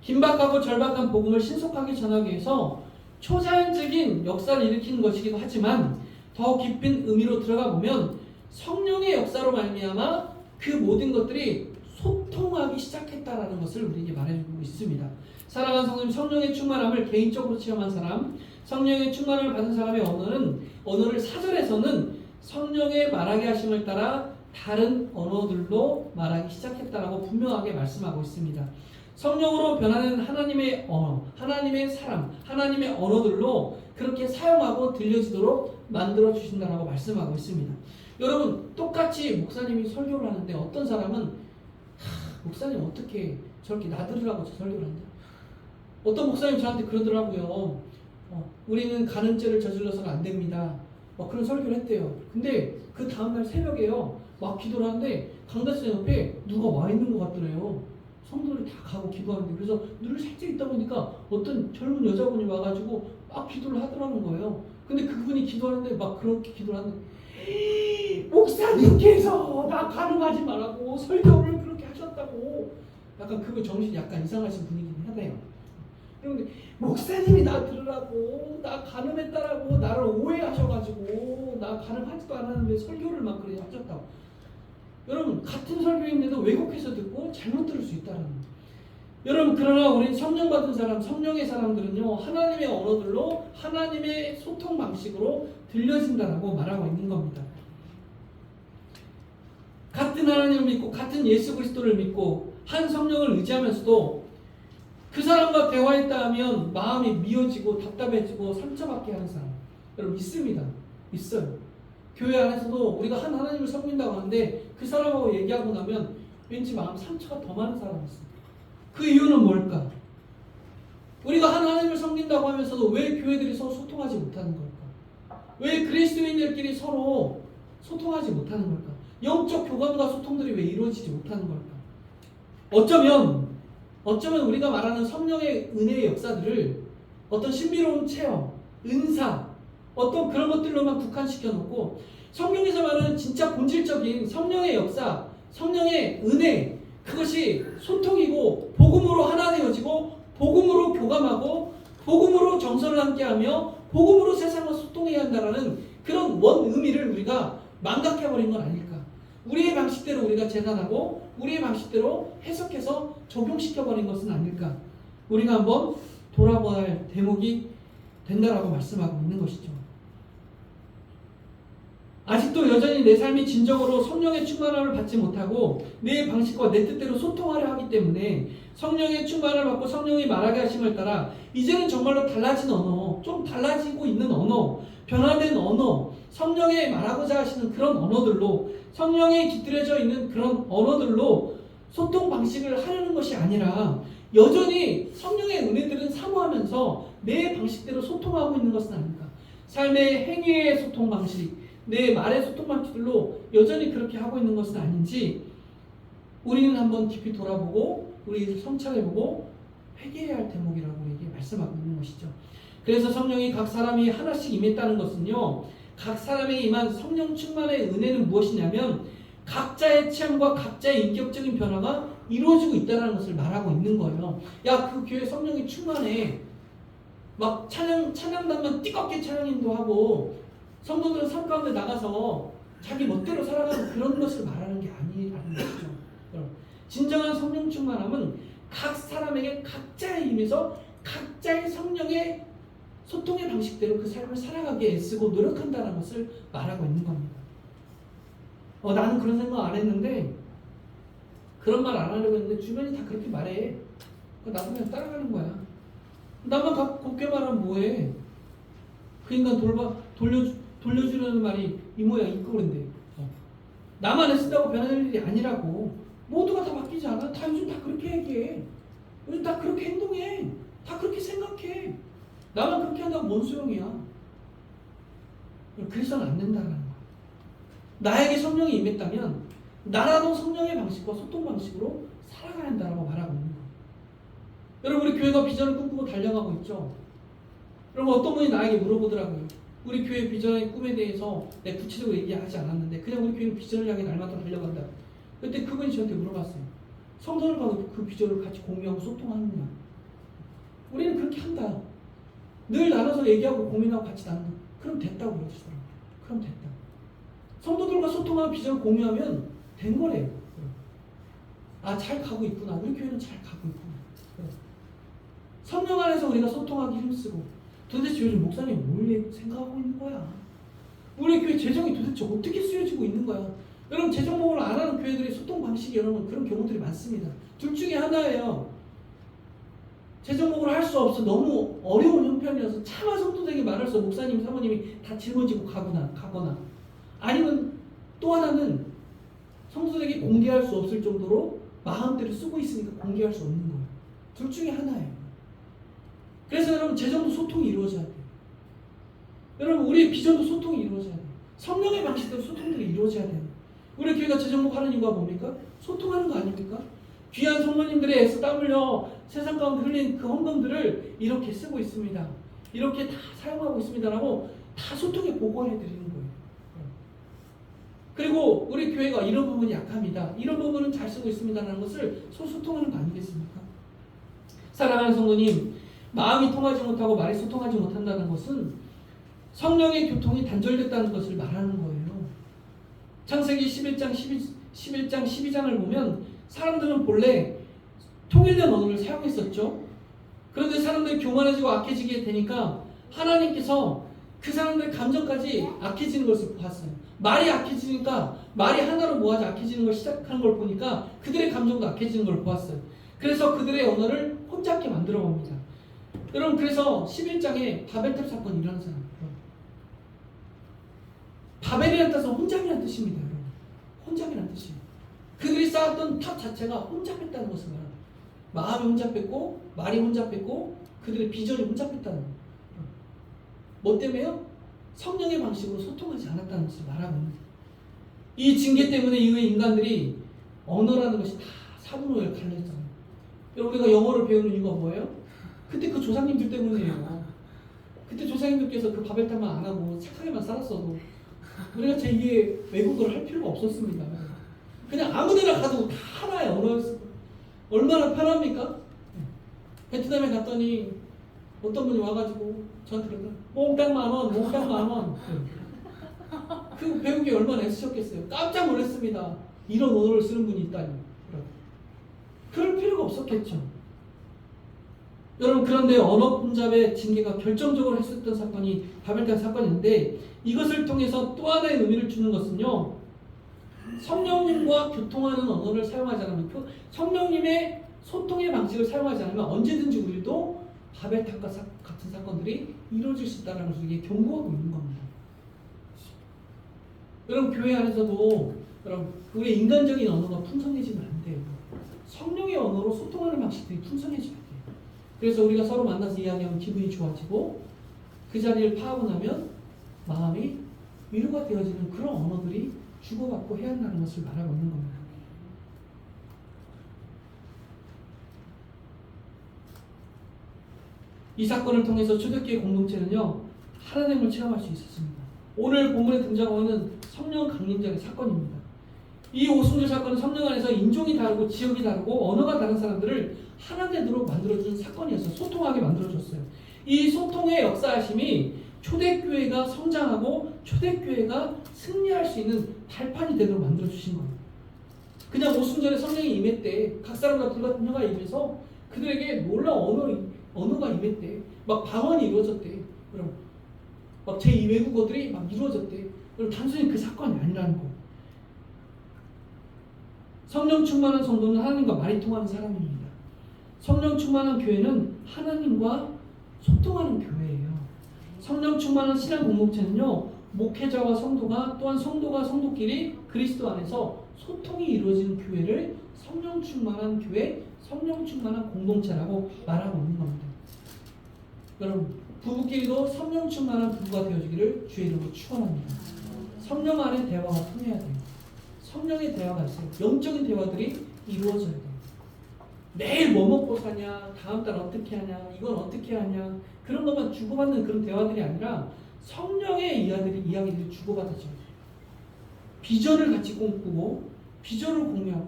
긴박하고 절박한 복음을 신속하게 전하기 위해서 초자연적인 역사를 일으키는 것이기도 하지만 더 깊은 의미로 들어가 보면 성령의 역사로 말미암아 그 모든 것들이 소통하기 시작했다라는 것을 우리에게 말해주고 있습니다. 사랑하는 성도님, 성령의 충만함을 개인적으로 체험한 사람, 성령의 충만함을 받은 사람의 언어를 사절에서는 성령의 말하게 하심을 따라 다른 언어들로 말하기 시작했다라고 분명하게 말씀하고 있습니다. 성령으로 변하는 하나님의 언어, 하나님의 사람, 하나님의 언어들로 그렇게 사용하고 들려지도록 만들어 주신다라고 말씀하고 있습니다. 여러분, 똑같이 목사님이 설교를 하는데 어떤 사람은 목사님 어떻게 저렇게 나들으라고 저 설교를 한다. 어떤 목사님 저한테 그러더라고요. 우리는 가는 죄를 저질러서는 안 됩니다. 그런 설교를 했대요. 근데 그 다음날 새벽에요. 막 기도를 하는데 강다스 옆에 누가 와 있는 것 같더래요. 성도들이 다 가고 기도하는데 그래서 눈을 살짝 있다 보니까 어떤 젊은 여자분이 와가지고 막 기도를 하더라는 거예요. 근데 그분이 기도하는데 막 그렇게 기도를 하는데 목사님께서 나 가능하지 말라고 설교를 그렇게 하셨다고 약간 그거 정신이 약간 이상하신 분이긴 하대요. 그런데 목사님이 나 들으라고 나 가늠했다라고 나를 오해하셔가지고 나 가늠하지도 않았는데 설교를 막 그래 하셨다고. 여러분 같은 설교인데도 왜곡해서 듣고 잘못 들을 수 있다는 거예요. 여러분 그러나 우리 성령 받은 사람, 성령의 사람들은요 하나님의 언어들로 하나님의 소통 방식으로 들려진다라고 말하고 있는 겁니다. 같은 하나님을 믿고 같은 예수 그리스도를 믿고 한 성령을 의지하면서도 그 사람과 대화했다 하면 마음이 미어지고 답답해지고 상처받게 하는 사람 여러분 있습니다. 있어요. 교회 안에서도 우리가 한 하나님을 섬긴다고 하는데 그 사람하고 얘기하고 나면 왠지 마음 상처가 더 많은 사람이 있습니다. 그 이유는 뭘까? 우리가 한 하나님을 섬긴다고 하면서도 왜 교회들이 서로 소통하지 못하는 걸까? 왜 그리스도인들끼리 서로 소통하지 못하는 걸까? 영적 교감과 소통들이 왜 이루어지지 못하는 걸까? 어쩌면 우리가 말하는 성령의 은혜의 역사들을 어떤 신비로운 체험, 은사, 어떤 그런 것들로만 국한시켜 놓고 성경에서 말하는 진짜 본질적인 성령의 역사, 성령의 은혜 그것이 소통이고 복음으로 하나 되어지고 복음으로 교감하고 복음으로 정서를 함께하며 복음으로 세상과 소통해야 한다라는 그런 원 의미를 우리가 망각해버린 건 아닐까. 우리의 방식대로 우리가 재단하고 우리의 방식대로 해석해서 적용시켜버린 것은 아닐까. 우리가 한번 돌아봐야 할 대목이 된다라고 말씀하고 있는 것이죠. 아직도 여전히 내 삶이 진정으로 성령의 충만함을 받지 못하고 내 방식과 내 뜻대로 소통하려 하기 때문에 성령의 충만을 받고 성령이 말하게 하심을 따라 이제는 정말로 달라진 언어, 좀 달라지고 있는 언어, 변화된 언어, 성령의 말하고자 하시는 그런 언어들로 성령에 깃들여져 있는 그런 언어들로 소통 방식을 하려는 것이 아니라 여전히 성령의 은혜들은 사모하면서 내 방식대로 소통하고 있는 것은 아닐까. 삶의 행위의 소통 방식, 내 말의 소통 방식들로 여전히 그렇게 하고 있는 것은 아닌지 우리는 한번 깊이 돌아보고 우리 성찰해보고 회개해야 할 대목이라고 우리에게 말씀하고 있는 것이죠. 그래서 성령이 각 사람이 하나씩 임했다는 것은요, 각 사람에게 임한 성령 충만의 은혜는 무엇이냐면 각자의 취향과 각자의 인격적인 변화가 이루어지고 있다는 것을 말하고 있는 거예요. 야, 그 교회 성령이 충만해. 막 찬양단만 뜨겁게 찬양인도 하고 성도들은 삶 가운데 나가서 자기 멋대로 살아가는 그런 것을 말하는 게 아니라는 것이죠. 진정한 성령 충만함은 각 사람에게 각자의 힘에서 각자의 성령의 소통의 방식대로 그 삶을 살아가게 애쓰고 노력한다는 것을 말하고 있는 겁니다. 나는 그런 생각 안 했는데 그런 말 안 하려고 했는데 주변이 다 그렇게 말해. 나도 그냥 따라가는 거야. 나만 곱게 말하면 뭐해? 그 인간 돌려주려는 말이 이 모양 이 꼴인데 나만 애쓴다고 변할 일이 아니라고. 모두가 다 바뀌지 않아. 다 요즘 다 그렇게 얘기해. 요즘 다 그렇게 행동해. 다 그렇게 생각해. 나만 그렇게 한다고 뭔 소용이야. 그래서는 안 된다는 거야. 나에게 성령이 임했다면 나라도 성령의 방식과 소통 방식으로 살아가야 한다고 말하고 있는 거예요. 여러분, 우리 교회가 비전을 꿈꾸고 달려가고 있죠. 여러분, 어떤 분이 나에게 물어보더라고요. 우리 교회 비전의 꿈에 대해서 내가 구체적으로 얘기하지 않았는데 그냥 우리 교회는 비전을 향해 날마다 달려간다. 그때 그분이 저한테 물어봤어요. 성도들과 그 비전을 같이 공유하고 소통하느냐. 우리는 그렇게 한다. 늘 나눠서 얘기하고 고민하고 같이 나눈다. 그럼 됐다고 그러시더라고요. 그럼 됐다. 성도들과 소통하고 비전을 공유하면 된 거래요. 잘 가고 있구나. 우리 교회는 잘 가고 있구나. 성령 안에서 우리가 소통하기 힘쓰고 도대체 요즘 목사님이 뭘 생각하고 있는 거야? 우리 교회 재정이 도대체 어떻게 쓰여지고 있는 거야? 여러분, 재정 모금을 안 하는 교회들의 소통 방식이 여러분 그런 경우들이 많습니다. 둘 중에 하나예요. 재정 모금을 할 수 없어. 너무 어려운 형편이어서 차마 성도들에게 말할 수 없어. 목사님, 사모님이 다 짊어지고 가거나 아니면 또 하나는 성도들에게 공개할 수 없을 정도로 마음대로 쓰고 있으니까 공개할 수 없는 거예요. 둘 중에 하나예요. 그래서 여러분, 재정도 소통이 이루어져야 돼요. 여러분, 우리의 비전도 소통이 이루어져야 돼요. 성령의 방식대로 소통들이 이루어져야 돼요. 우리 교회가 재정목 하는 이유가 뭡니까? 소통하는 거 아닙니까? 귀한 성도님들의 애써 땀 흘려 세상 가운데 흘린 그 헌금들을 이렇게 쓰고 있습니다. 이렇게 다 사용하고 있습니다라고 다 소통에 보고해 드리는 거예요. 그리고 우리 교회가 이런 부분이 약합니다. 이런 부분은 잘 쓰고 있습니다라는 것을 소통하는 거 아니겠습니까? 사랑하는 성도님, 마음이 통하지 못하고 말이 소통하지 못한다는 것은 성령의 교통이 단절됐다는 것을 말하는 거예요. 창세기 11장 12장을 보면 사람들은 본래 통일된 언어를 사용했었죠. 그런데 사람들이 교만해지고 악해지게 되니까 하나님께서 그 사람들의 감정까지 악해지는 것을 보았어요. 말이 악해지니까 말이 하나로 모아져 악해지는 걸 시작하는 걸 보니까 그들의 감정도 악해지는 걸 보았어요. 그래서 그들의 언어를 혼잡게 만들어 봅니다. 여러분, 그래서 11장에 바벨탑 사건이 일어나잖아요. 바벨이라는 뜻은 혼잡이라는 뜻입니다. 여러분. 혼잡이라는 뜻이에요. 그들이 쌓았던 탑 자체가 혼잡했다는 것을 말합니다. 마음이 혼잡했고 말이 혼잡했고 그들의 비전이 혼잡했다는 거예요. 뭐 때문에요? 성령의 방식으로 소통하지 않았다는 것을 말하고 있는 거예요. 이 징계 때문에 이후에 인간들이 언어라는 것이 다 사분오에 갈려있잖아요. 여러분, 우리가 영어를 배우는 이유가 뭐예요? 그때 그 조상님들 때문이에요. 그때 조상님들께서 그 바벨탑만 안 하고 착하게만 살았어도 우리가 제2의 외국어를 할 필요가 없었습니다. 그냥 아무데나 가도 다 하나의 언어였어요. 얼마나 편합니까? 베트남에 갔더니 어떤 분이 와가지고 저한테 그러더라고요. 몽땅 만원, 몽땅 만원. 그 배우기 얼마나 애쓰셨겠어요. 깜짝 놀랐습니다. 이런 언어를 쓰는 분이 있다니. 그럴 필요가 없었겠죠. 여러분, 그런데 언어 혼잡의 징계가 결정적으로 했었던 사건이 바벨탑 사건인데 이것을 통해서 또 하나의 의미를 주는 것은요, 성령님과 교통하는 언어를 사용하지 않으면, 성령님의 소통의 방식을 사용하지 않으면 언제든지 우리도 바벨탑과 같은 사건들이 이루어질 수 있다는 것을 이게 경고하고 있는 겁니다. 여러분, 교회 안에서도 여러분, 우리의 인간적인 언어가 풍성해지면 안 돼요. 성령의 언어로 소통하는 방식들이 풍성해져야 돼요. 그래서 우리가 서로 만나서 이야기하면 기분이 좋아지고 그 자리를 파하고 나면 마음이 위로가 되어지는 그런 언어들이 주고받고 해야 한다는 것을 말하고 있는 겁니다. 이 사건을 통해서 초대교회 공동체는요, 하나님을 체험할 수 있었습니다. 오늘 본문에 등장하는 성령 강림자의 사건입니다. 이 오순절 사건은 성령 안에서 인종이 다르고 지역이 다르고 언어가 다른 사람들을 하나됨으로 만들어주는 사건이었어요. 소통하게 만들어줬어요. 이 소통의 역사하심이 초대교회가 성장하고 초대교회가 승리할 수 있는 발판이 되도록 만들어주신 거예요. 그냥 오순절에 성령이 임했대. 각 사람과 불같은 혀가 임해서 그들에게 놀라운 언어가 임했대. 막 방언이 이루어졌대. 그럼 막 제2 외국어들이 막 이루어졌대. 그럼 단순히 그 사건이 아니라는 거. 성령 충만한 성도는 하나님과 말이 통하는 사람입니다. 성령 충만한 교회는 하나님과 소통하는 교회예요. 성령 충만한 신앙 공동체는요, 목회자와 성도가 또한 성도가 성도끼리 그리스도 안에서 소통이 이루어지는 교회를 성령 충만한 교회, 성령 충만한 공동체라고 말하고 있는 겁니다. 여러분, 부부끼리도 성령 충만한 부부가 되어지기를 주의 이름으로 축원합니다. 성령 안에 대화가 통해야 돼요. 성령의 대화가 있어요. 영적인 대화들이 이루어져야 돼요. 매일 뭐 먹고 사냐, 다음 달 어떻게 하냐, 이건 어떻게 하냐, 그런 것만 주고받는 그런 대화들이 아니라 성령의 이야기들이 주고받아져야 돼요. 비전을 같이 꿈꾸고 비전을 공유하고,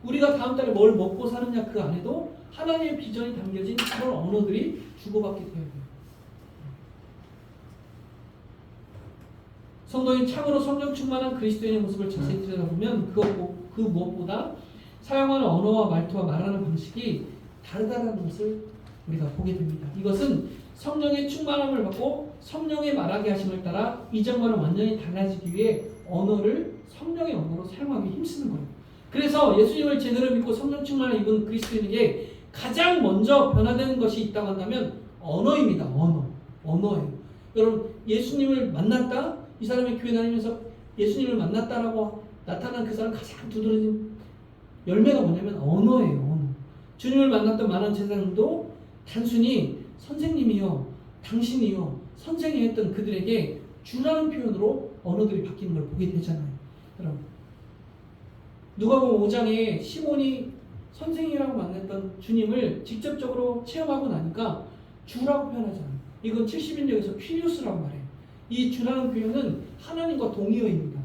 우리가 다음 달에 뭘 먹고 사느냐 그 안에도 하나님의 비전이 담겨진 그런 언어들이 주고받게 되어야 돼요. 성도인 참으로 성령 충만한 그리스도인의 모습을 자세히 들여다보면 그 무엇보다 사용하는 언어와 말투와 말하는 방식이 다르다는 것을 우리가 보게 됩니다. 이것은 성령의 충만함을 받고 성령의 말하게 하심을 따라 이전과는 완전히 달라지기 위해 언어를 성령의 언어로 사용하기 힘쓰는 거예요. 그래서 예수님을 제대로 믿고 성령 충만을 입은 그리스도인에게 가장 먼저 변화되는 것이 있다고 한다면 언어입니다. 언어예요. 여러분, 예수님을 만났다? 이 사람이 교회 다니면서 예수님을 만났다라고 나타난 그 사람 가장 두드러진 열매가 뭐냐면 언어예요. 언어. 주님을 만났던 많은 제사장도 단순히 선생님이요, 당신이요, 선생이 했던 그들에게 주라는 표현으로 언어들이 바뀌는 걸 보게 되잖아요. 여러분, 누가복음 5장에 시몬이 선생이라고 만났던 주님을 직접적으로 체험하고 나니까 주라고 표현하잖아요. 이건 70인역에서 퀴리오스라고 말해요. 이 주라는 표현은 하나님과 동의어입니다.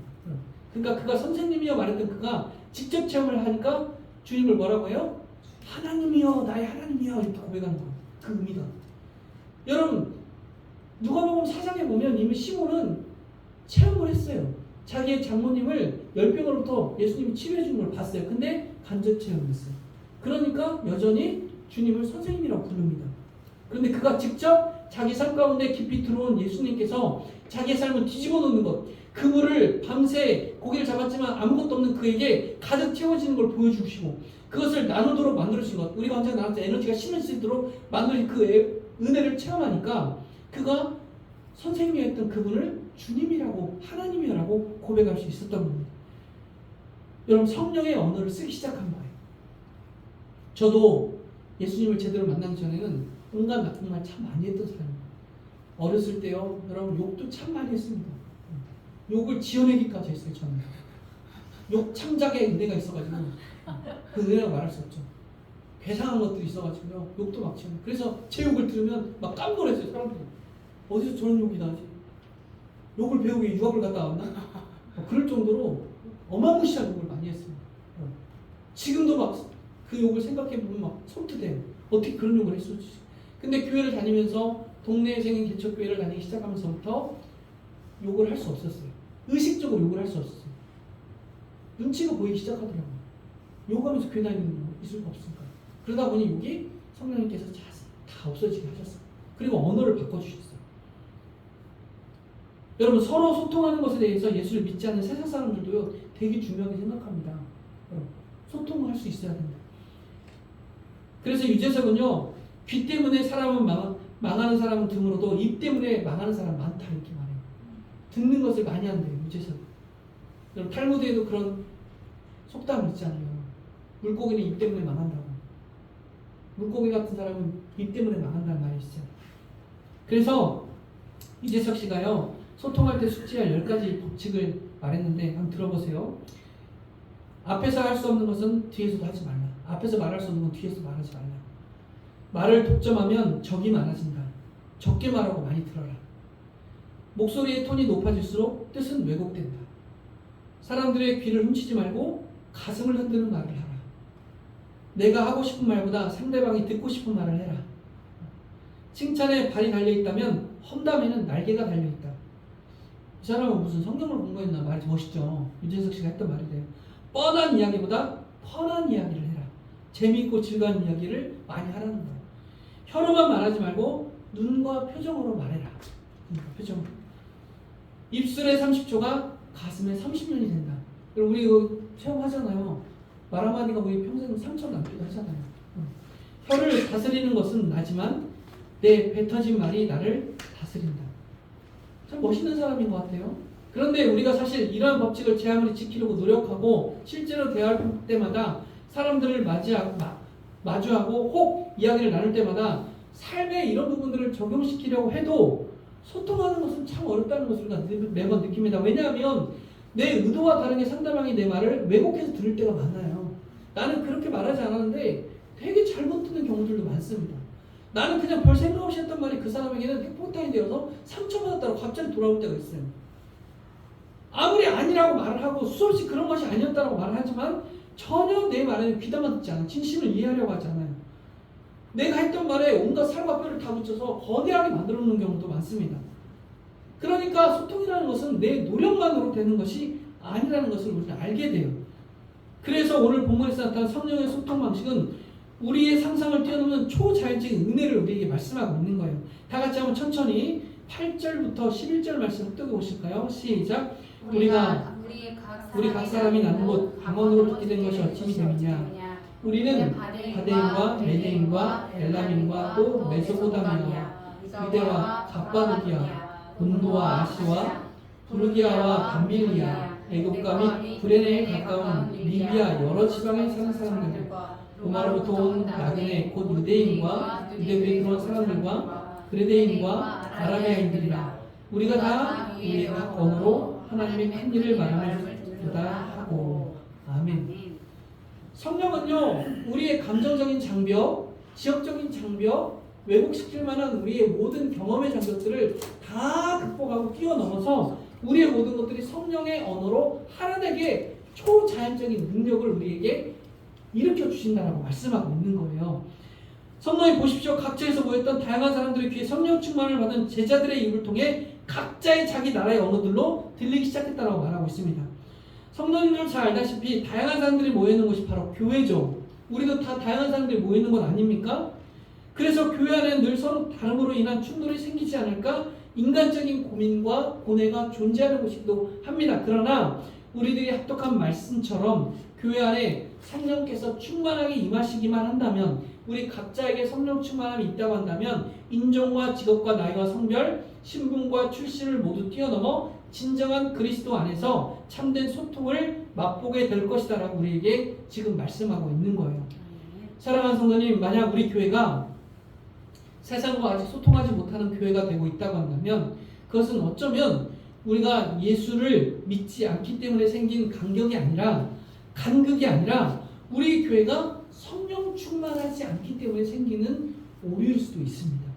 그러니까 그가 선생님이여 말했던 그가 직접 체험을 하니까 주님을 뭐라고 해요? 하나님이여, 나의 하나님이여, 이렇게 고백하는 거예요. 그 의미가. 여러분, 누가복음 4장에 보면 이미 시몬은 체험을 했어요. 자기의 장모님을 열병으로부터 예수님이 치료해 주는 걸 봤어요. 근데 간접 체험했어요. 그러니까 여전히 주님을 선생님이라고 부릅니다. 그런데 그가 직접 자기 삶 가운데 깊이 들어온 예수님께서 자기의 삶을 뒤집어 놓는 것, 그물을 밤새 고기를 잡았지만 아무것도 없는 그에게 가득 채워지는 걸 보여주시고 그것을 나누도록 만들어주신 것, 우리가 언제나 나한테 에너지가 심해지도록 만들어진 그 은혜를 체험하니까 그가 선생님이었던 그분을 주님이라고, 하나님이라고 고백할 수 있었던 겁니다. 여러분, 성령의 언어를 쓰기 시작한 거예요. 저도 예수님을 제대로 만나기 전에는 온갖 나쁜 말 참 많이 했던 사람입니다. 어렸을 때요, 여러분, 욕도 참 많이 했습니다. 욕을 지어내기까지 했어요. 저는 욕 창작의 은혜가 있어가지고 그 은혜라고 말할 수 없죠. 괴상한 것들이 있어가지고요, 욕도 막 지어내고. 그래서 제 욕을 들으면 막 깜놀했어요. 사람들이 어디서 저런 욕이 나지? 욕을 배우기 유학을 갔다 왔나? 그럴 정도로 어마무시한 욕을 많이 했습니다. 지금도 막 그 욕을 생각해보면 막 손뜨대요. 어떻게 그런 욕을 했었지? 근데 교회를 다니면서 동네 생인 개척교회를 다니기 시작하면서부터 욕을 할 수 없었어요. 의식적으로 욕을 할 수 없었어요. 눈치가 보이기 시작하더라고요. 욕하면서 교회 다니는 거 있을 수 없으니까. 그러다 보니 욕이 성령님께서 다 없어지게 하셨어요. 그리고 언어를 바꿔주셨어요. 여러분, 서로 소통하는 것에 대해서 예수를 믿지 않는 세상 사람들도요, 되게 중요하게 생각합니다. 소통을 할 수 있어야 된다. 그래서 유재석은요, 귀 때문에 사람은 망하는 사람은 드물어도 입 때문에 망하는 사람 많다, 이렇게 말해요. 듣는 것을 많이 한대요, 유재석. 여러분, 탈무드에도 그런 속담이 있잖아요. 물고기는 입 때문에 망한다고. 물고기 같은 사람은 입 때문에 망한다는 말이 있어요. 그래서 유재석 씨가요, 소통할 때 숙지할 10가지 법칙을 말했는데 한번 들어보세요. 앞에서 할 수 없는 것은 뒤에서도 하지 말라. 앞에서 말할 수 없는 건 뒤에서 말하지 말라. 말을 독점하면 적이 많아진다. 적게 말하고 많이 들어라. 목소리의 톤이 높아질수록 뜻은 왜곡된다. 사람들의 귀를 훔치지 말고 가슴을 흔드는 말을 하라. 내가 하고 싶은 말보다 상대방이 듣고 싶은 말을 해라. 칭찬에 발이 달려있다면 험담에는 날개가 달려있다. 이 사람은 무슨 성경을 공부했나 말이 멋있죠. 유재석 씨가 했던 말이래요. 뻔한 이야기보다 펀한 이야기를 해라. 재미있고 즐거운 이야기를 많이 하라는 거예요. 혀로만 말하지 말고 눈과 표정으로 말해라. 표정. 입술의 30초가 가슴의 30년이 된다. 그리고 우리 이거 체험하잖아요. 말 한마디가 우리 평생 상처 남기도 하잖아요. 혀를 다스리는 것은 나지만 내 뱉어진 말이 나를 다스린다. 참 멋있는 사람인 것 같아요. 그런데 우리가 사실 이러한 법칙을 제 아무리 지키려고 노력하고 실제로 대화할 때마다 사람들을 마주하고 혹 이야기를 나눌 때마다 삶의 이런 부분들을 적용시키려고 해도 소통하는 것은 참 어렵다는 것을 우리가 매번 느낍니다. 왜냐하면 내 의도와 다르게 상대방이 내 말을 왜곡해서 들을 때가 많아요. 나는 그렇게 말하지 않았는데 되게 잘못 듣는 경우들도 많습니다. 나는 그냥 별 생각 없이 했던 말이 그 사람에게는 핵폭탄이 되어서 상처받았다고 갑자기 돌아올 때가 있어요. 아무리 아니라고 말을 하고 수없이 그런 것이 아니었다고 말을 하지만 전혀 내 말에는 귀담아 듣지 않아요. 진심을 이해하려고 하지 않아요. 내가 했던 말에 온갖 살과 뼈를 다 붙여서 거대하게 만들어 놓는 경우도 많습니다. 그러니까 소통이라는 것은 내 노력만으로 되는 것이 아니라는 것을 우리는 알게 돼요. 그래서 오늘 본문에서 나타난 성령의 소통 방식은 우리의 상상을 뛰어넘는 초자연적인 은혜를 우리에게 말씀하고 있는 거예요. 다 같이 한번 천천히 8절부터 11절 말씀 흡독해 보실까요? 시작. 우리 각 사람이 나는 곳 방언으로 듣게 된 것이 어찌 됨이냐. 우리는 바데인과 메데인과 엘람인과 또 메소포타미아, 유대와 갑바도기아, 본도와 아시와 부르기아와 밤빌리아, 애국과 및 구레네에 가까운 리비아 여러 지방에 사는 사람들, 로마로부터 온 나그네 곧 유대인과 유대교에 들어온 사람들과 그레데인과 아라비아인들이라 우리가 다 우리의 각 언어로 하나님의 큰 일을 말하면서다 하고. 아멘. 성령은요 우리의 감정적인 장벽, 지역적인 장벽, 왜곡시킬 만한 우리의 모든 경험의 장벽들을 다 극복하고 뛰어넘어서 우리의 모든 것들이 성령의 언어로 하나님에게 초자연적인 능력을 우리에게 일으켜 주신다라고 말씀하고 있는 거예요. 성령이 보십시오. 각처에서 모였던 다양한 사람들의 귀에 성령 충만을 받은 제자들의 입을 통해 각자의 자기 나라의 언어들로 들리기 시작했다라고 말하고 있습니다. 성도님들 잘 알다시피 다양한 사람들이 모여있는 곳이 바로 교회죠. 우리도 다 다양한 사람들이 모여있는 것 아닙니까? 그래서 교회 안에는 늘 서로 다름으로 인한 충돌이 생기지 않을까 인간적인 고민과 고뇌가 존재하는 곳이기도 합니다. 그러나 우리들이 합독한 말씀처럼 교회 안에 성령께서 충만하게 임하시기만 한다면, 우리 각자에게 성령 충만함이 있다고 한다면 인종과 직업과 나이와 성별, 신분과 출신을 모두 뛰어넘어 진정한 그리스도 안에서 참된 소통을 맛보게 될 것이다 라고 우리에게 지금 말씀하고 있는 거예요. 사랑하는 성도님, 만약 우리 교회가 세상과 아직 소통하지 못하는 교회가 되고 있다고 한다면 그것은 어쩌면 우리가 예수를 믿지 않기 때문에 생긴 간격이 아니라 간극이 아니라 우리 교회가 성령 충만하지 않기 때문에 생기는 오류일 수도 있습니다.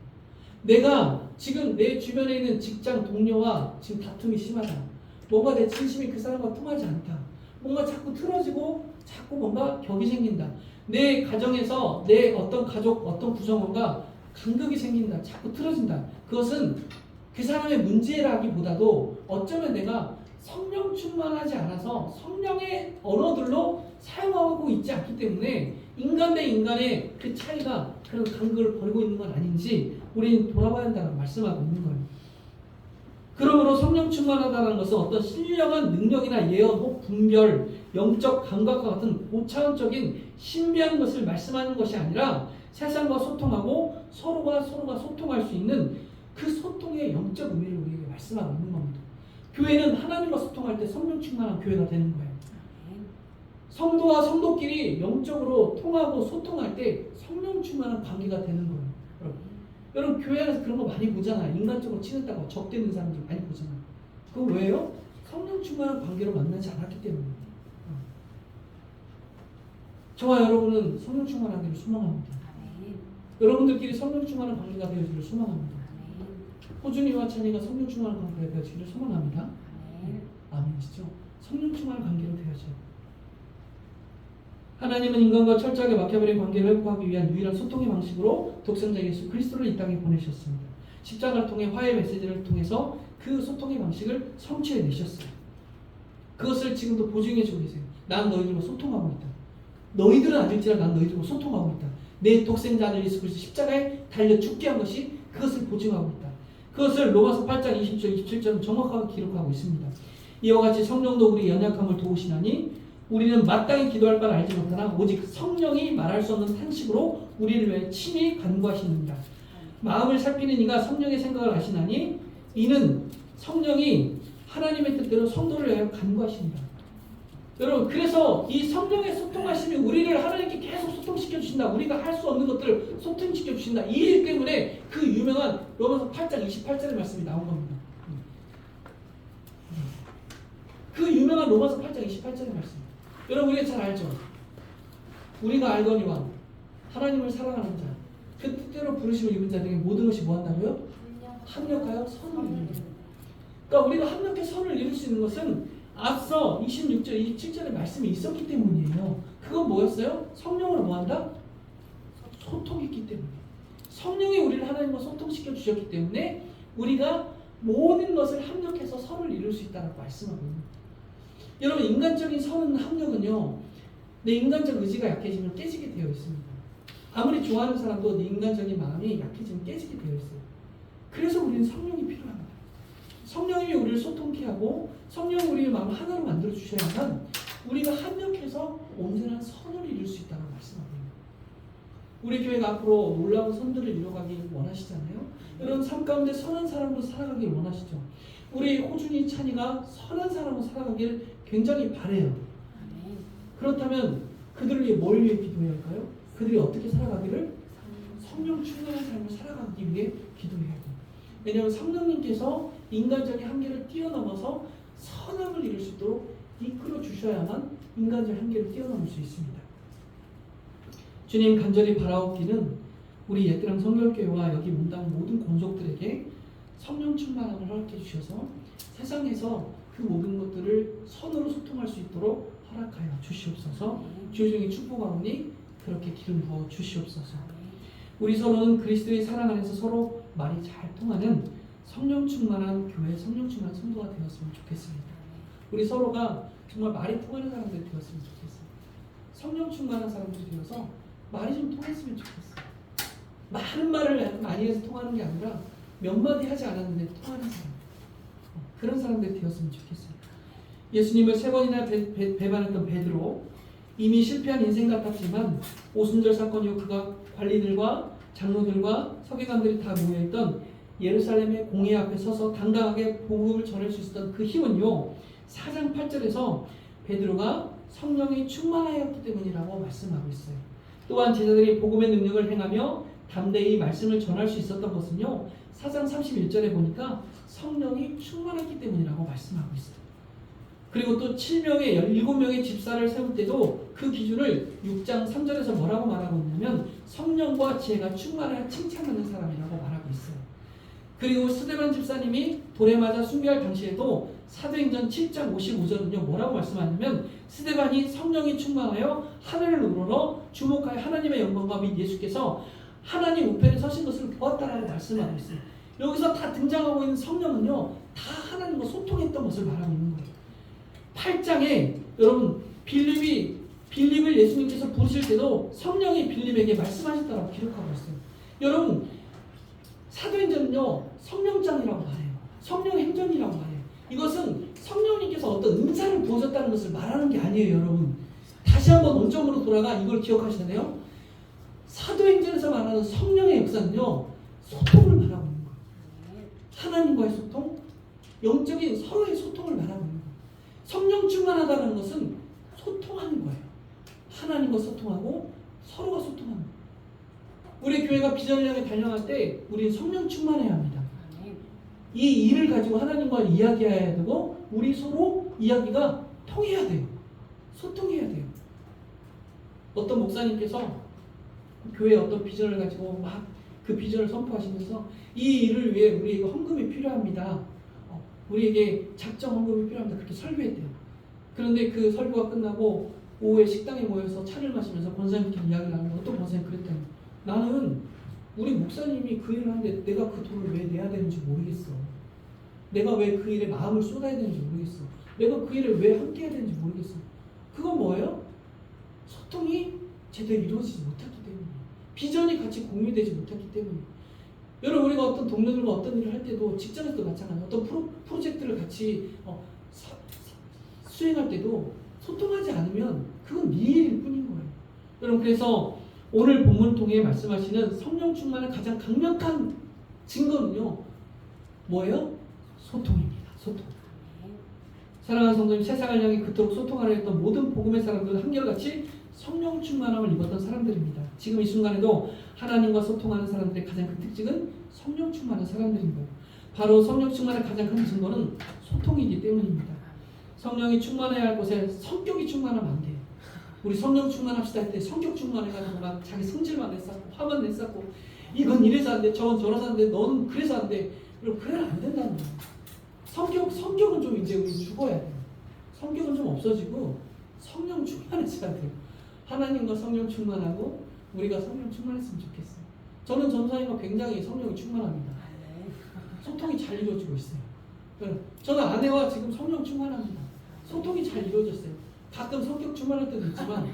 내가 지금 내 주변에 있는 직장 동료와 지금 다툼이 심하다. 뭔가 내 진심이 그 사람과 통하지 않다. 뭔가 자꾸 틀어지고 자꾸 뭔가 격이 생긴다. 내 가정에서 내 어떤 가족, 어떤 구성원과 간극이 생긴다. 자꾸 틀어진다. 그것은 그 사람의 문제라기보다도 어쩌면 내가 성령 충만하지 않아서 성령의 언어들로 사용하고 있지 않기 때문에 인간 대 인간의 그 차이가 그런 간극을 벌이고 있는 건 아닌지 우리는 돌아봐야 한다고 말씀하고 있는 거예요. 그러므로 성령 충만하다는 것은 어떤 신령한 능력이나 예언 혹 분별, 영적 감각과 같은 고차원적인 신비한 것을 말씀하는 것이 아니라 세상과 소통하고 서로가 소통할 수 있는 그 소통의 영적 의미를 우리에게 말씀하고 있는 겁니다. 교회는 하나님과 소통할 때 성령 충만한 교회가 되는 거예요. 성도와 성도끼리 영적으로 통하고 소통할 때 성령 충만한 관계가 되는 거예요. 여러분 교회 안에서 그런 거 많이 보잖아요. 인간적으로 친했다고 적대는 사람들 많이 보잖아요. 그거 왜요? 성령 충만한 관계로 만나지 않았기 때문입니다. 저와 여러분은 성령 충만하기를 소망합니다. 여러분들끼리 성령 충만한 관계가 되어지기를 소망합니다. 호준이와 찬이가 성령 충만한 관계가 되어지기를 소망합니다. 아멘이시죠? 성령 충만한 관계로 되어져요. 하나님은 인간과 철저하게 막혀버린 관계를 회복하기 위한 유일한 소통의 방식으로 독생자 예수 그리스도를 이 땅에 보내셨습니다. 십자가를 통해 화해 메시지를 통해서 그 소통의 방식을 성취해내셨어요. 그것을 지금도 보증해주고 계세요. 난 너희들과 소통하고 있다. 너희들은 아닐지라 난 너희들과 소통하고 있다. 내 독생자 아들 예수 그리스도 십자가에 달려 죽게 한 것이 그것을 보증하고 있다. 그것을 로마서 8장 20절 27절은 정확하게 기록하고 있습니다. 이와 같이 성령도 우리 연약함을 도우시나니 우리는 마땅히 기도할 바를 알지 못하나 오직 성령이 말할 수 없는 탄식으로 우리를 위해 친히 간구하시느니라. 마음을 살피는 이가 성령의 생각을 아시나니 이는 성령이 하나님의 뜻대로 성도를 위하여 간구하십니다. 여러분, 그래서 이 성령의 소통하심이 우리를 하나님께 계속 소통시켜 주신다. 우리가 할 수 없는 것들을 소통시켜 주신다. 이 일 때문에 그 유명한 로마서 8장 28절의 말씀이 나온 겁니다. 그 유명한 로마서 8장 28절의 말씀. 여러분, 우리가 잘 알죠? 우리가 알거니와 하나님을 사랑하는 자, 그 뜻대로 부르심을 입은 자들에게 모든 것이 뭐 한다고요? 합력하여 선을 이룬다. 그러니까 우리가 합력해 선을 이룰 수 있는 것은 앞서 26절, 27절의 말씀이 있었기 때문이에요. 그건 뭐였어요? 성령으로 뭐 한다? 소통이 있기 때문에. 성령이 우리를 하나님과 소통시켜 주셨기 때문에 우리가 모든 것을 합력해서 선을 이룰 수 있다고 말씀하고 있는 거예요. 여러분, 인간적인 선은 합력은요, 내 인간적 의지가 약해지면 깨지게 되어 있습니다. 아무리 좋아하는 사람도 내 인간적인 마음이 약해지면 깨지게 되어 있어요. 그래서 우리는 성령이 필요합니다. 성령이 우리를 소통케 하고 성령이 우리의 마음을 하나로 만들어 주셔야만 우리가 합력해서 온전한 선을 이룰 수 있다고 말씀하고 있습니다. 우리 교회가 앞으로 놀라운 선들을 이뤄가길 원하시잖아요. 여러분, 삶 가운데 선한 사람으로 살아가길 원하시죠. 우리 호준이 찬이가 선한 사람으로 살아가길 굉장히 바래요. 그렇다면 그들을 위해 뭘 위해 기도해야 할까요? 그들이 어떻게 살아가기를? 성령 충만한 삶을 살아가기 위해 기도해야 합니다. 왜냐하면 성령님께서 인간적인 한계를 뛰어넘어서 선함을 이룰 수 있도록 이끌어 주셔야만 인간적 한계를 뛰어넘을 수 있습니다. 주님, 간절히 바라옵기는 우리 옛드랑 성결교회와 여기 문당 모든 권속들에게 성령 충만함을 허락해 주셔서 세상에서 그 모든 것들을 선으로 소통할 수 있도록 허락하여 주시옵소서. 주중에 축복하오니 그렇게 기름 부어 주시옵소서. 우리 서로는 그리스도의 사랑 안에서 서로 말이 잘 통하는 성령 충만한 교회, 성령 충만한 성도가 되었으면 좋겠습니다. 우리 서로가 정말 말이 통하는 사람들이 되었으면 좋겠어요. 성령 충만한 사람들이 되어서 말이 좀 통했으면 좋겠어요. 많은 말을 많이 해서 통하는 게 아니라 몇 마디 하지 않았는데 통하는 사람, 그런 사람들이 되었으면 좋겠어요. 예수님을 3번이나 배반했던 베드로, 이미 실패한 인생 같았지만 오순절 사건 이후 그가 관리들과 장로들과 서기관들이 다 모여있던 예루살렘의 공회 앞에 서서 당당하게 복음을 전할 수 있었던 그 힘은요, 4장 8절에서 베드로가 성령이 충만하였기 때문이라고 말씀하고 있어요. 또한 제자들이 복음의 능력을 행하며 담대히 말씀을 전할 수 있었던 것은요, 4장 31절에 보니까 성령이 충만했기 때문이라고 말씀하고 있어요. 그리고 또 7명의 집사를 세울 때도 그 기준을 6장 3절에서 뭐라고 말하고 있냐면 성령과 지혜가 충만하여 칭찬하는 사람이라고 말하고 있어요. 그리고 스데반 집사님이 돌에 맞아 순교할 당시에도 사도행전 7장 55절은요 뭐라고 말씀하냐면 스데반이 성령이 충만하여 하늘을 우러러 주목하여 하나님의 영광과 및 예수께서 하나님 우편에 서신 것을 보았다라고 말씀하고 있어요. 여기서 다 등장하고 있는 성령은요 다 하나님과 소통했던 것을 말하고 있는 거예요. 8장에 여러분 빌립을 예수님께서 부르실 때도 성령이 빌립에게 말씀하셨다고 기록하고 있어요. 여러분 사도행전은요 성령장이라고 말해요. 성령행전이라고 말해요. 이것은 성령님께서 어떤 은사를 부어줬다는 것을 말하는 게 아니에요. 여러분 다시 한번 원점으로 돌아가 이걸 기억하셔야 돼요. 사도행전에서 말하는 성령의 역사는요 소통을 말하고 있는 거예요. 하나님과의 소통, 영적인 서로의 소통을 말하고 있는 거예요. 성령 충만하다는 것은 소통하는 거예요. 하나님과 소통하고 서로가 소통하는 거예요. 우리 교회가 비전을 향해 달려갈 때 우리는 성령 충만해야 합니다. 이 일을 가지고 하나님과 이야기해야 되고 우리 서로 이야기가 통해야 돼요. 소통해야 돼요. 어떤 목사님께서 교회에 어떤 비전을 가지고 막 그 비전을 선포하시면서 이 일을 위해 우리에게 헌금이 필요합니다. 우리에게 작정 헌금이 필요합니다. 그렇게 설교했대요. 그런데 그 설교가 끝나고 오후에 식당에 모여서 차를 마시면서 권사님께 이야기를 하는데 어떤 권사님이 그랬대요. 나는 우리 목사님이 그 일을 하는데 내가 그 돈을 왜 내야 되는지 모르겠어. 내가 왜 그 일에 마음을 쏟아야 되는지 모르겠어. 내가 그 일을 왜 함께 해야 되는지 모르겠어. 그건 뭐예요? 소통이 제대로 이루어지지 못했기 때문이에요. 비전이 같이 공유되지 못했기 때문이에요. 여러분 우리가 어떤 동료들과 어떤 일을 할 때도 직장에서도 마찬가지예요. 어떤 프로젝트를 같이 수행할 때도 소통하지 않으면 그건 네 일일 뿐인 거예요. 여러분 그래서 오늘 본문을 통해 말씀하시는 성령 충만의 가장 강력한 증거는요. 뭐예요? 소통입니다. 소통. 사랑하는 성도님, 세상을 향해 그토록 소통하려 했던 모든 복음의 사람들은 한결같이 성령 충만함을 입었던 사람들입니다. 지금 이 순간에도 하나님과 소통하는 사람들의 가장 큰 특징은 성령 충만한 사람들입니다. 바로 성령 충만의 가장 큰 증거는 소통이기 때문입니다. 성령이 충만해야 할 곳에 성격이 충만하면 안 돼요. 우리 성령 충만합시다 할 때 성격 충만해가지고 막 자기 성질만 내쌓고 화만 내쌓고 이건 이래서 안 돼, 저건 저래서 안 돼, 너는 그래서 안 돼. 여러분 그래는 안 된다는 거예요. 성격은 좀 이제 우리 죽어야 돼요. 성격은 좀 없어지고 성령 충만해져야 돼요. 하나님과 성령 충만하고 우리가 성령 충만했으면 좋겠어요. 저는 전사님과 굉장히 성령이 충만합니다. 소통이 잘 이루어지고 있어요. 저는 아내와 지금 성령 충만합니다. 소통이 잘 이루어졌어요. 가끔 성격 충만할 때도 있지만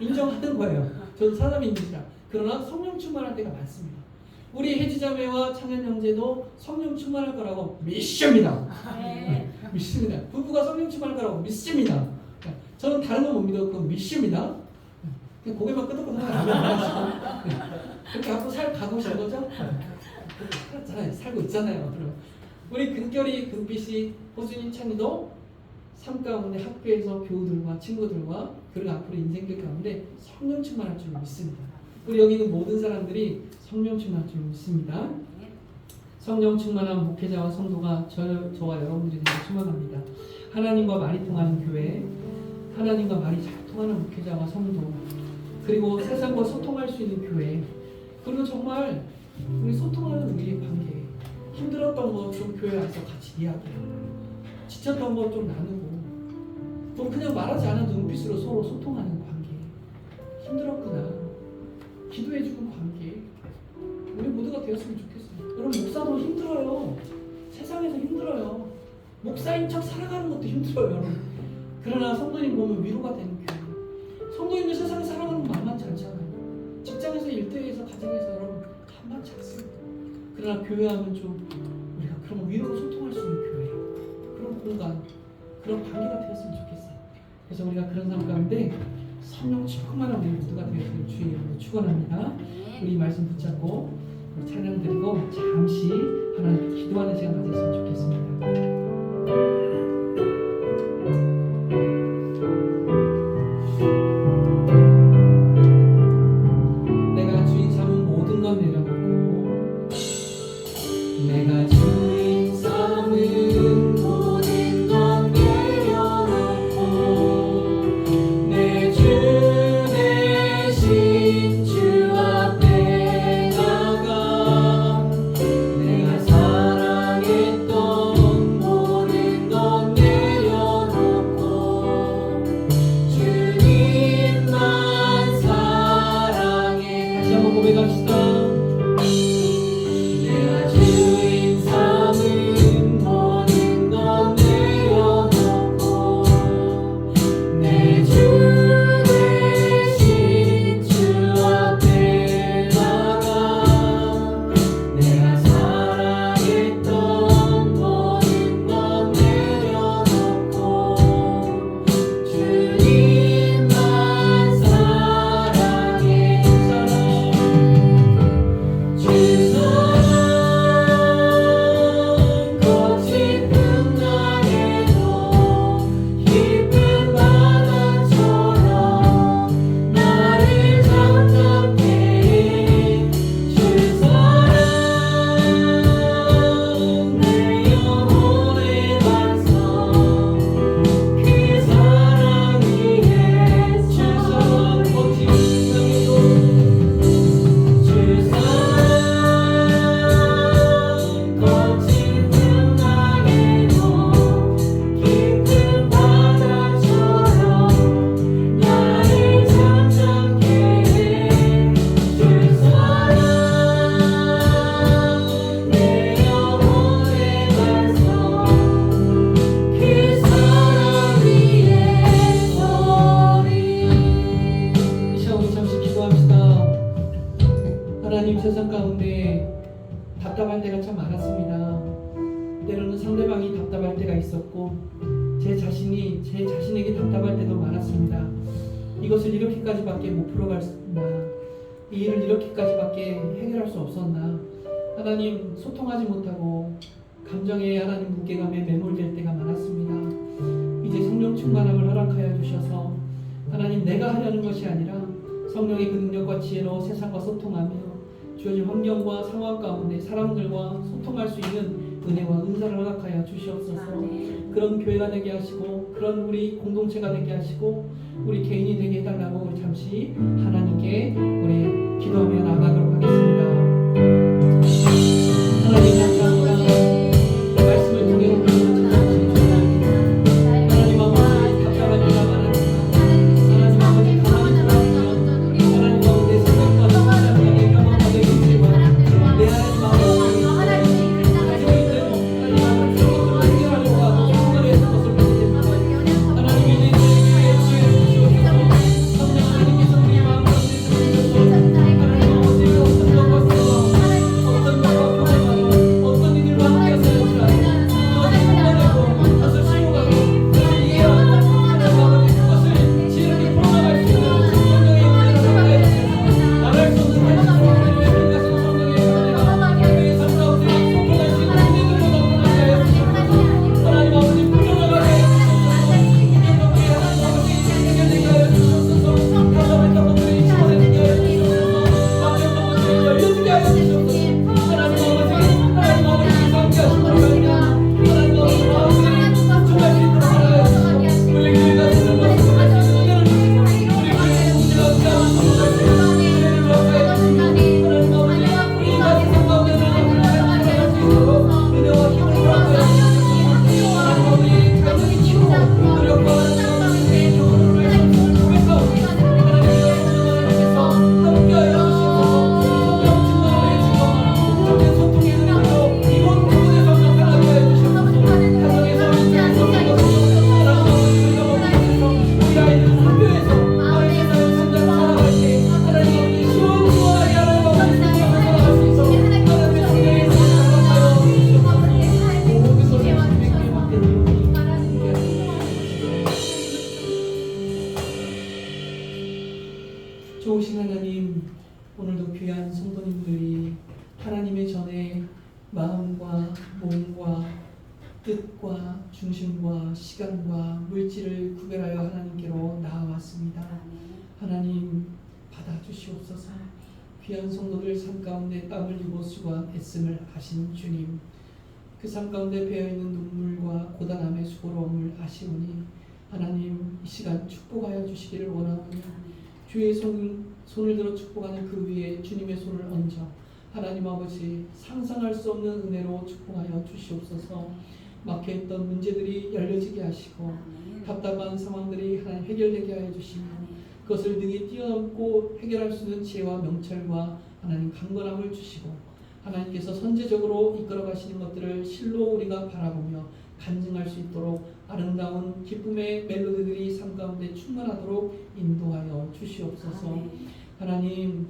인정하는 거예요. 저는 사람입니다. 그러나 성령 충만할 때가 많습니다. 우리 혜지자매와 창현 형제도 성령 충만할 거라고 믿습니다. 믿습니다. 부부가 성령 충만할 거라고 믿습니다. 저는 다른 거 못 믿어. 그건 믿습니다. 그냥 고개만 끄덕끄덕 하면 그렇게 앞으로 가보신 거죠? 살고 있잖아요. 우리 금결이, 금빛이, 호준이, 찬이도 삶 가운데 학교에서 교우들과 친구들과 그리고 앞으로 인생길 가운데 성령 충만할 줄 믿습니다. 우리 여기 있는 모든 사람들이 성령 충만할 줄 믿습니다. 성령 충만한 목회자와 성도가 저와 여러분들이 되게 충만합니다. 하나님과 말이 통하는 교회, 하나님과 말이 잘 통하는 목회자와 성도, 그리고 세상과 소통할 수 있는 교회, 그리고 정말 우리 소통하는 우리의 관계, 힘들었던 거 좀 교회 와서 같이 이야기하고 지쳤던 거 좀 나누고 또 그냥 말하지 않아도 눈빛으로 서로 소통하는 관계, 힘들었구나 기도해주는 관계, 우리 모두가 되었으면 좋겠어요. 여러분 목사도 힘들어요. 세상에서 힘들어요. 목사인 척 살아가는 것도 힘들어요. 여러분. 그러나 성도님 보면 위로가 되는 교회. 성도님들 세상에 살아가는 거 만만치 않잖아요. 직장에서, 일대에서, 가정에서 여러분 만만치 않습니다. 그러나 교회하면 좀 우리가 그런 위로로 소통할 수 있는 교회, 그런 공간, 그런 관계가 되었으면 좋겠어요. 그래서 우리가 그런 삶 가운데 성령 충만한 우리 모두가 되었으면 주의 이름으로 축원합니다. 우리 말씀 붙잡고 찬양 드리고 잠시 하나님께 기도하는 시간 가졌으면 좋겠습니다. 내가 주인 삼은 모든 건 내려놓고 내가 주인 삼은 모든 건 내려놓고 내 주 대신 주 앞에 나가 내가 사랑했던 모든 것 가운데 답답할 때가 참 많았습니다. 때로는 상대방이 답답할 때가 있었고 제 자신에게 답답할 때도 많았습니다. 이것을 이렇게까지밖에 못 풀어갔나, 이 일을 이렇게까지밖에 해결할 수 없었나, 하나님 소통하지 못하고 감정에 하나님 무게감에 매몰될 때가 많았습니다. 이제 성령 충만함을 허락하여 주셔서 하나님 내가 하려는 것이 아니라 성령의 그 능력과 지혜로 세상과 소통하며 주어진 환경과 상황 가운데 사람들과 소통할 수 있는 은혜와 은사를 허락하여 주시옵소서. 그런 교회가 되게 하시고 그런 우리 공동체가 되게 하시고 우리 개인이 되게 해달라고 우리 잠시 하나님께 우리 기도하며 나아가도록 하겠습니다. 하나님 감사합니다. 말씀을 통해 하나님 아버지 답답한 일이 많았지만 하나님 아버지 가만히 들어주며 하나님 아버지 내 생각과 내 경험과 내 의지와 내 하나님 아버지 좋으신 하나님, 오늘도 귀한 성도님들이 하나님의 전에 마음과 몸과 뜻과 중심과 시간과 물질을 구별하여 하나님께로 나아왔습니다. 하나님 받아주시옵소서. 귀한 성도들 삶 가운데 땀을 흘리고 수고한 애씀을 아신 주님, 그 삶 가운데 배어있는 눈물과 고단함의 수고로움을 아시오니 하나님 이 시간 축복하여 주시기를 원하오니 주의 손을 들어 축복하는 그 위에 주님의 손을 얹어 하나님 아버지 상상할 수 없는 은혜로 축복하여 주시옵소서. 막혀있던 문제들이 열려지게 하시고 답답한 상황들이 하나님 해결되게 하여 주시며 그것을 능히 뛰어넘고 해결할 수 있는 지혜와 명철과 하나님 강건함을 주시고 하나님께서 선제적으로 이끌어 가시는 것들을 실로 우리가 바라보며 간증할 수 있도록 아름다운 기쁨의 멜로디들이 삶 가운데 충만하도록 인도하여 주시옵소서. 하나님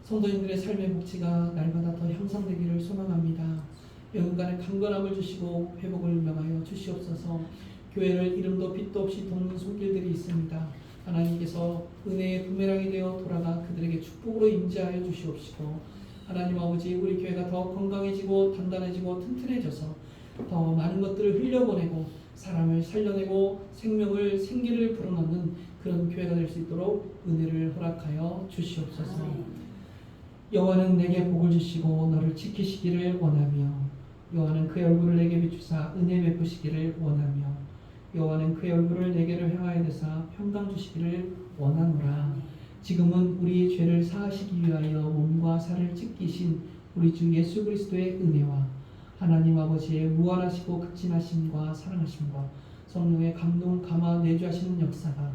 성도님들의 삶의 복지가 날마다 더 향상되기를 소망합니다. 영혼간의 강건함을 주시고 회복을 명하여 주시옵소서. 교회를 이름도 빛도 없이 돕는 손길들이 있습니다. 하나님께서 은혜의 부메랑이 되어 돌아가 그들에게 축복으로 임재하여 주시옵시고 하나님 아버지 우리 교회가 더 건강해지고 단단해지고 튼튼해져서 더 많은 것들을 흘려보내고 사람을 살려내고 생기를 불어넣는 그런 교회가 될 수 있도록 은혜를 허락하여 주시옵소서. 여호와는 내게 복을 주시고 너를 지키시기를 원하며 여호와는 그의 얼굴을 내게 비추사 은혜 베푸시기를 원하며 여호와는 그의 얼굴을 내게로 향하여 대사 평강 주시기를 원하노라. 지금은 우리의 죄를 사하시기 위하여 몸과 살을 찢기신 우리 주 예수 그리스도의 은혜와 하나님 아버지의 무한하시고 극진하심과 사랑하심과 성령의 감동 감화 내주하시는 역사가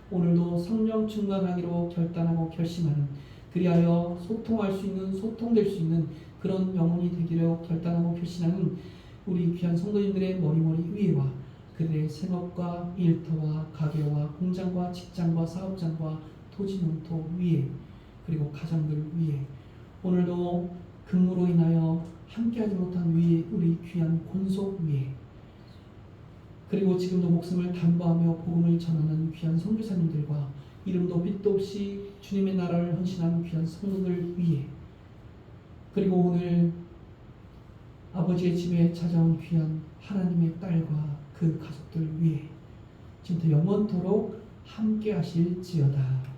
오늘도 성령 충만하기로 결단하고 결심하는 그리하여 소통할 수 있는 소통될 수 있는 그런 영혼이 되기로 결단하고 결심하는 우리 귀한 성도님들의 머리머리 위에와 그들의 생업과 일터와 가게와 공장과 직장과 사업장과 토지 농토 위에 그리고 가정들 위해 오늘도 근무로 인하여 함께하지 못한 우리 귀한 권속 위에 그리고 지금도 목숨을 담보하며 복음을 전하는 귀한 선교사님들과 이름도 빛도 없이 주님의 나라를 헌신하는 귀한 성도들 위에 그리고 오늘 아버지의 집에 찾아온 귀한 하나님의 딸과 그 가족들 위해 지금부터 영원토록 함께 하실지어다.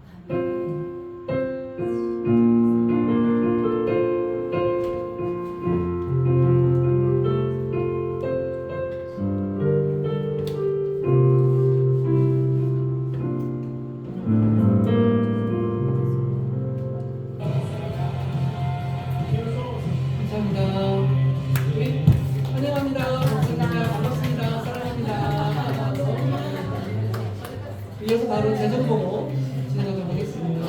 이어서 바로 대전 보고 진행하도록 하겠습니다.